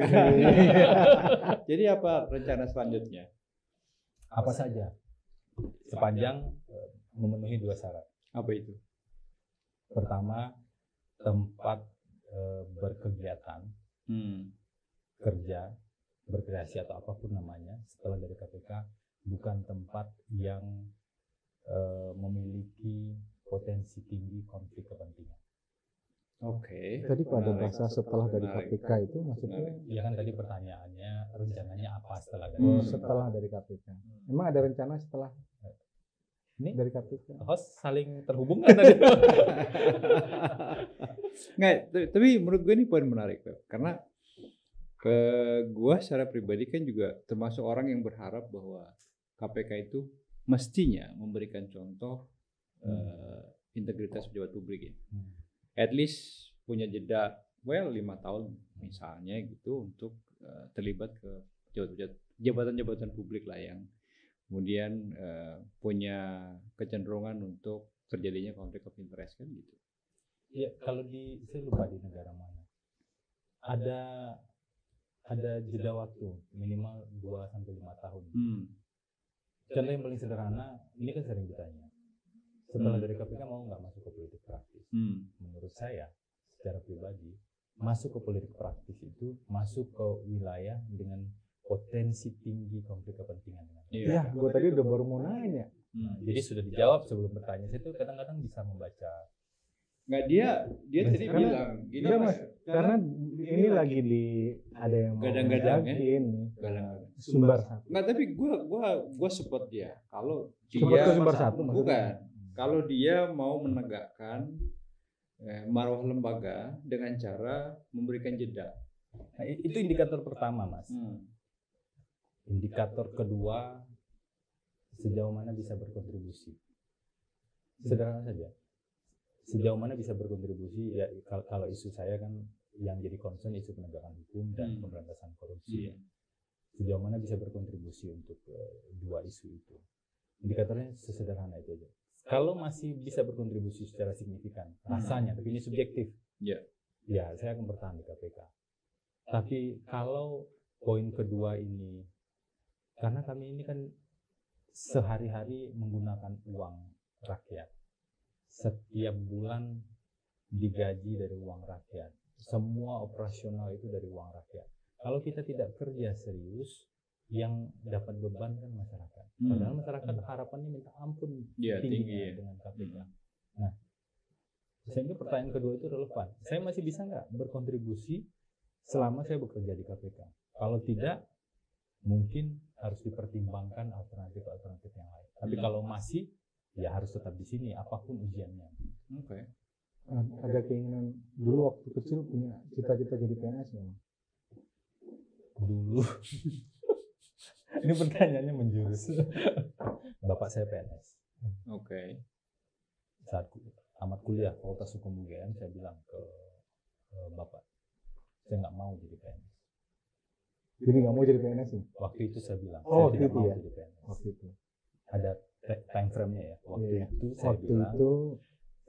Jadi apa rencana selanjutnya?
Apa saja, sepanjang memenuhi 2 syarat.
Apa itu?
Pertama, tempat berkegiatan, kerja, berkreasi atau apapun namanya setelah dari KPK bukan tempat yang memiliki potensi tinggi konflik kepentingan.
Oke.
Tadi pada bahasa setelah dari KPK itu maksudnya
Ya kan tadi pertanyaannya rencananya apa setelah dari
setelah dari KPK. Emang ada rencana setelah
ini
dari KPK?
host saling terhubung kan tadi?
Nggak, tapi menurut gue ini poin menarik, Beb. Karena gue secara pribadi kan juga termasuk orang yang berharap bahwa KPK itu mestinya memberikan contoh integritas pejabat publik ya. At least punya jeda 5 tahun misalnya gitu untuk terlibat ke jabatan-jabatan publik lah yang kemudian punya kecenderungan untuk terjadinya konflik of interest kan gitu.
Ya, kalau saya lupa di negara mana. Ada jeda waktu minimal 2 sampai 5 tahun. Contoh yang paling sederhana, ini kan sering ditanya. Setelah dari KPK mau nggak masuk ke politik praktis? Menurut saya, secara pribadi, masuk ke politik praktis itu masuk ke wilayah dengan potensi tinggi konflik kepentingan.
Iya, gue tadi udah baru mau nanya.
Jadi sudah dijawab sebelum bertanya. Saya tuh kadang-kadang bisa membaca.
Nggak, dia tadi
Karena-
bilang gini
Iya Mas, karena ini lagi ada yang mau
Gadang-gadang ya.
ngajakin
Kadang-kadang.
sumber satu.
Nggak, tapi gua support dia kalau
Support
dia
ke sumber satu maksudnya.
bukan kalau dia mau menegakkan marwah lembaga dengan cara memberikan jeda.
Nah, itu indikator pertama, Mas. Indikator kedua, sejauh mana bisa berkontribusi. Sederhana saja. Sejauh mana bisa berkontribusi, ya kalau isu saya kan yang jadi concern isu penegakan hukum dan pemberantasan korupsi. Sejauh mana bisa berkontribusi untuk dua isu itu. Indikatornya sesederhana itu aja. Kalau masih bisa berkontribusi secara signifikan, rasanya, tapi ini subjektif. Ya, saya akan bertahan di KPK. Tapi kalau poin kedua ini, karena kami ini kan sehari-hari menggunakan uang rakyat. Setiap bulan digaji dari uang rakyat. Semua operasional itu dari uang rakyat. Kalau kita tidak kerja serius, yang dapat beban kan masyarakat. Padahal masyarakat harapannya minta ampun tinggi dengan KPK. Nah, sehingga pertanyaan kedua itu relevan. Saya masih bisa nggak berkontribusi selama saya bekerja di KPK? Kalau tidak, mungkin harus dipertimbangkan alternatif-alternatif yang lain. Tapi kalau masih, ya harus tetap di sini apapun ujiannya.
Oke.
Ada keinginan dulu waktu kecil punya cita-cita jadi PNS memang.
Dulu. Ini pertanyaannya menjurus. Bapak saya PNS.
Oke.
Saat tamat kuliah Fakultas Hukum UGM, saya bilang ke Bapak, saya nggak mau jadi PNS.
Jadi nggak mau jadi PNS nih?
Waktu itu saya bilang,
Oh,
saya tidak
gitu
mau
ya?
jadi PNS.
Waktu itu.
ada time frame-nya ya. Waktu
Iya.
itu saya
Waktu
bilang
itu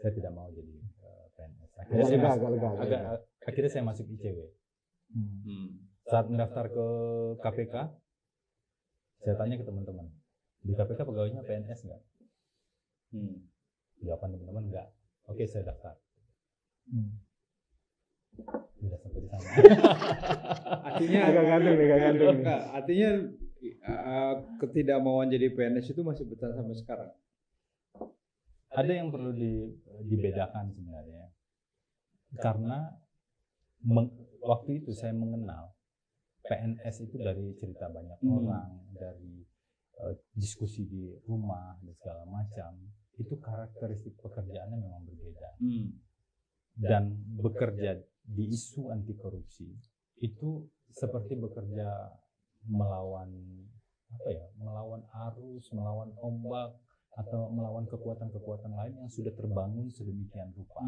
saya tidak mau jadi PNS. Akhirnya saya masuk ICW. Saat mendaftar ke KPK, saya tanya ke teman-teman, di KPK pegawainya PNS nggak? Jawaban teman-teman nggak. Oke, saya daftar. Tidak sampai di sana.
Artinya
agak gantung nih.
artinya ketidakmauan jadi PNS itu masih bertahan sampai sekarang.
Ada yang perlu dibedakan sebenarnya, karena waktu itu saya mengenal PNS itu dari cerita banyak orang, dari diskusi di rumah dan segala macam. Itu karakteristik pekerjaannya memang berbeda. Dan bekerja di isu anti korupsi itu seperti bekerja melawan arus, melawan ombak, atau melawan kekuatan-kekuatan lain yang sudah terbangun sedemikian rupa.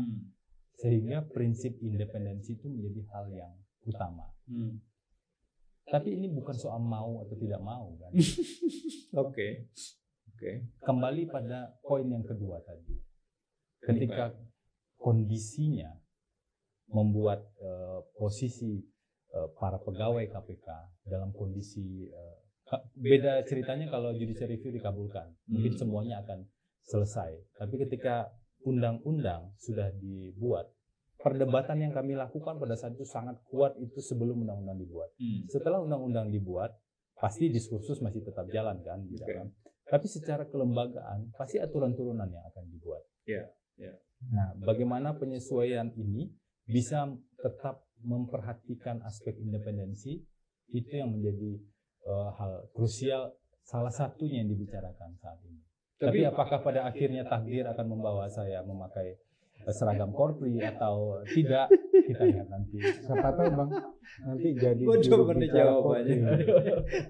Sehingga prinsip independensi itu menjadi hal yang utama. Tapi ini bukan soal mau atau tidak mau kan.
Oke.
Kembali pada poin yang kedua tadi. Ketika kondisinya membuat posisi para pegawai KPK dalam kondisi beda ceritanya kalau judicial review dikabulkan, mungkin semuanya akan selesai. Tapi ketika undang-undang sudah dibuat, perdebatan yang kami lakukan pada saat itu sangat kuat itu sebelum undang-undang dibuat. Setelah undang-undang dibuat, pasti diskursus masih tetap jalan kan di dalam. Tapi secara kelembagaan pasti aturan turunan yang akan dibuat. Nah, bagaimana penyesuaian ini bisa tetap memperhatikan aspek independensi, itu yang menjadi hal krusial, salah satunya yang dibicarakan saat ini. Tapi apakah pada akhirnya takdir akan membawa saya memakai seragam Korpri atau tidak, kita lihat nanti.
Siapa tahu Bang, nanti jadi
Coba jawabannya.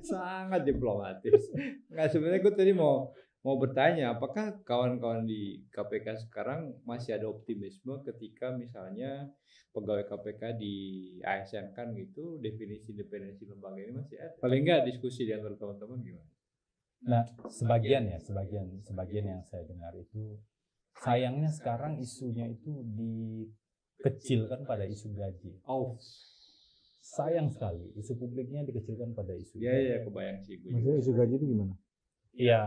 Sangat diplomatis. Nggak, sebenarnya gue tadi mau bertanya, apakah kawan-kawan di KPK sekarang masih ada optimisme ketika misalnya pegawai KPK di ASN kan gitu, definisi independensi lembaga ini masih ada? Paling nggak diskusi di antara teman-teman gimana?
Nah, sebagian yang saya dengar itu, sayangnya sekarang isunya itu dikecilkan pada isu gaji. Sayang sekali, isu publiknya dikecilkan pada isu gaji.
Iya, kebayang sih.
Maksudnya isu gaji itu gimana?
Iya,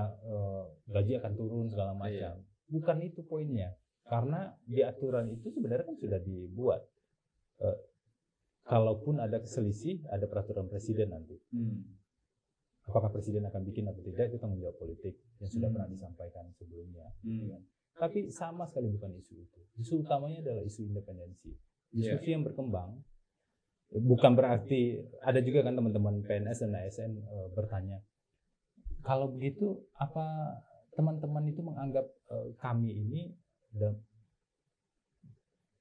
gaji akan turun segala macam. Bukan itu poinnya. Karena di aturan itu sebenarnya kan sudah dibuat. Kalaupun ada selisih, ada peraturan presiden nanti. Apakah presiden akan bikin atau tidak, itu tanggung jawab politik yang sudah pernah disampaikan sebelumnya. Tapi sama sekali bukan isu itu. Isu utamanya adalah isu independensi. Diskusi yang berkembang, bukan berarti, ada juga kan teman-teman PNS dan ASN bertanya, kalau begitu apa teman-teman itu menganggap kami ini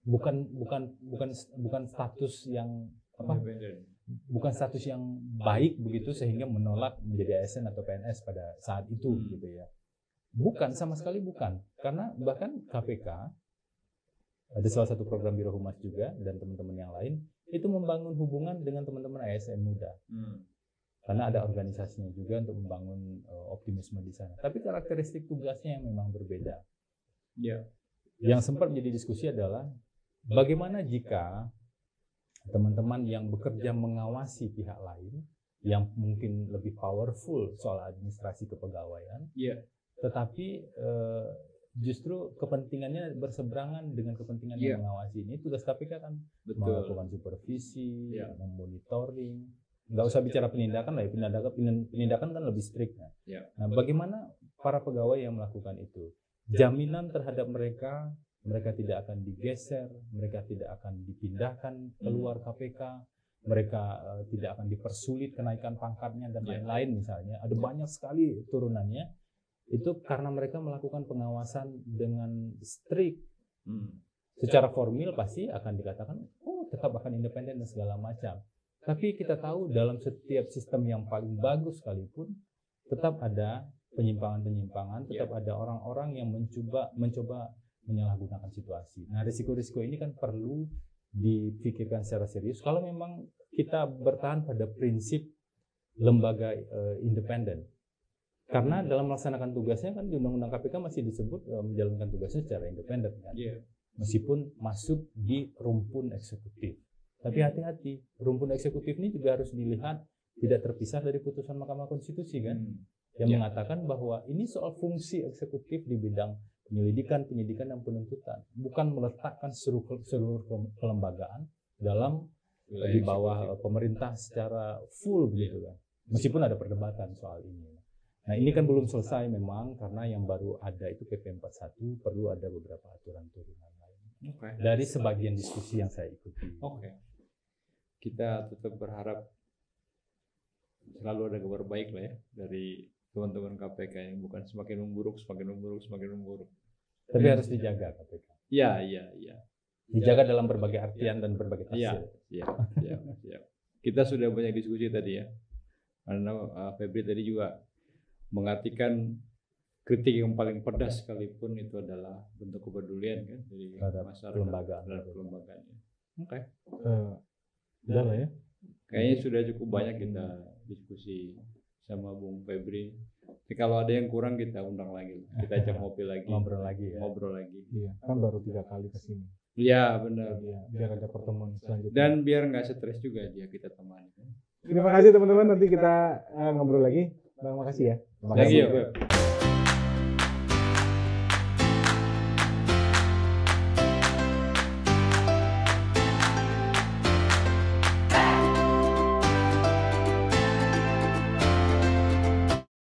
bukan status yang bukan status yang baik begitu sehingga menolak menjadi ASN atau PNS pada saat itu gitu ya. Bukan, sama sekali bukan. Karena bahkan KPK ada salah satu program Biro Humas juga dan teman-teman yang lain itu membangun hubungan dengan teman-teman ASN muda. Karena ada organisasinya juga untuk membangun optimisme di sana. Tapi karakteristik tugasnya yang memang berbeda. Yang sempat menjadi diskusi adalah bagaimana jika teman-teman yang bekerja mengawasi pihak lain yang mungkin lebih powerful soal administrasi kepegawaian, tetapi justru kepentingannya berseberangan dengan kepentingan yang mengawasi ini. Tugas KPK kan melakukan supervisi, memonitoring. Nggak usah bicara penindakan lah ya, penindakan kan lebih strict. Nah, bagaimana para pegawai yang melakukan itu? Jaminan terhadap mereka tidak akan digeser, mereka tidak akan dipindahkan keluar KPK, mereka tidak akan dipersulit kenaikan pangkatnya dan lain-lain misalnya. Ada banyak sekali turunannya. Itu karena mereka melakukan pengawasan dengan strict. Secara formil pasti akan dikatakan, tetap akan independen dan segala macam. Tapi kita tahu dalam setiap sistem yang paling bagus sekalipun tetap ada penyimpangan-penyimpangan, tetap ada orang-orang yang mencoba menyalahgunakan situasi. Nah, risiko-risiko ini kan perlu dipikirkan secara serius. Kalau memang kita bertahan pada prinsip lembaga independen, Karena dalam melaksanakan tugasnya kan di Undang-Undang KPK masih disebut menjalankan tugasnya secara independen kan. Meskipun masuk di rumpun eksekutif. Tapi hati-hati, rumpun eksekutif ini juga harus dilihat tidak terpisah dari putusan Mahkamah Konstitusi kan. Yang mengatakan bahwa ini soal fungsi eksekutif di bidang penyelidikan, penyidikan, dan penuntutan. Bukan meletakkan seluruh kelembagaan dalam di bawah pemerintah secara full begitu kan. Meskipun ada perdebatan soal ini. Nah ini kan belum selesai memang karena yang baru ada itu PP 41 perlu ada beberapa aturan turunan lain. Dari sebagian diskusi yang saya ikuti.
Kita tetap berharap selalu ada kabar baik lah ya dari teman-teman KPK yang bukan semakin memburuk.
Tapi harus dijaga KPK.
Iya.
Dijaga dalam berbagai artian dan berbagai tafsir.
Iya. Kita sudah banyak diskusi tadi ya. Karena Febri tadi juga mengartikan kritik yang paling pedas sekalipun itu adalah bentuk kepedulian kan dari masyarakat kelembagaan.
Udah lah ya.
Kayaknya sudah cukup banyak kita diskusi sama Bung Febri. Tapi kalau ada yang kurang kita undang lagi, kita ajak ngopi lagi,
ngobrol lagi.
Iya, kan baru 3 kali kesini.
Iya benar.
Iya, biar ada pertemuan selanjutnya.
Dan biar nggak stres juga dia kita temani.
Terima kasih teman-teman, nanti kita ngobrol lagi. Terima kasih ya.
Terima kasih ya, Beb.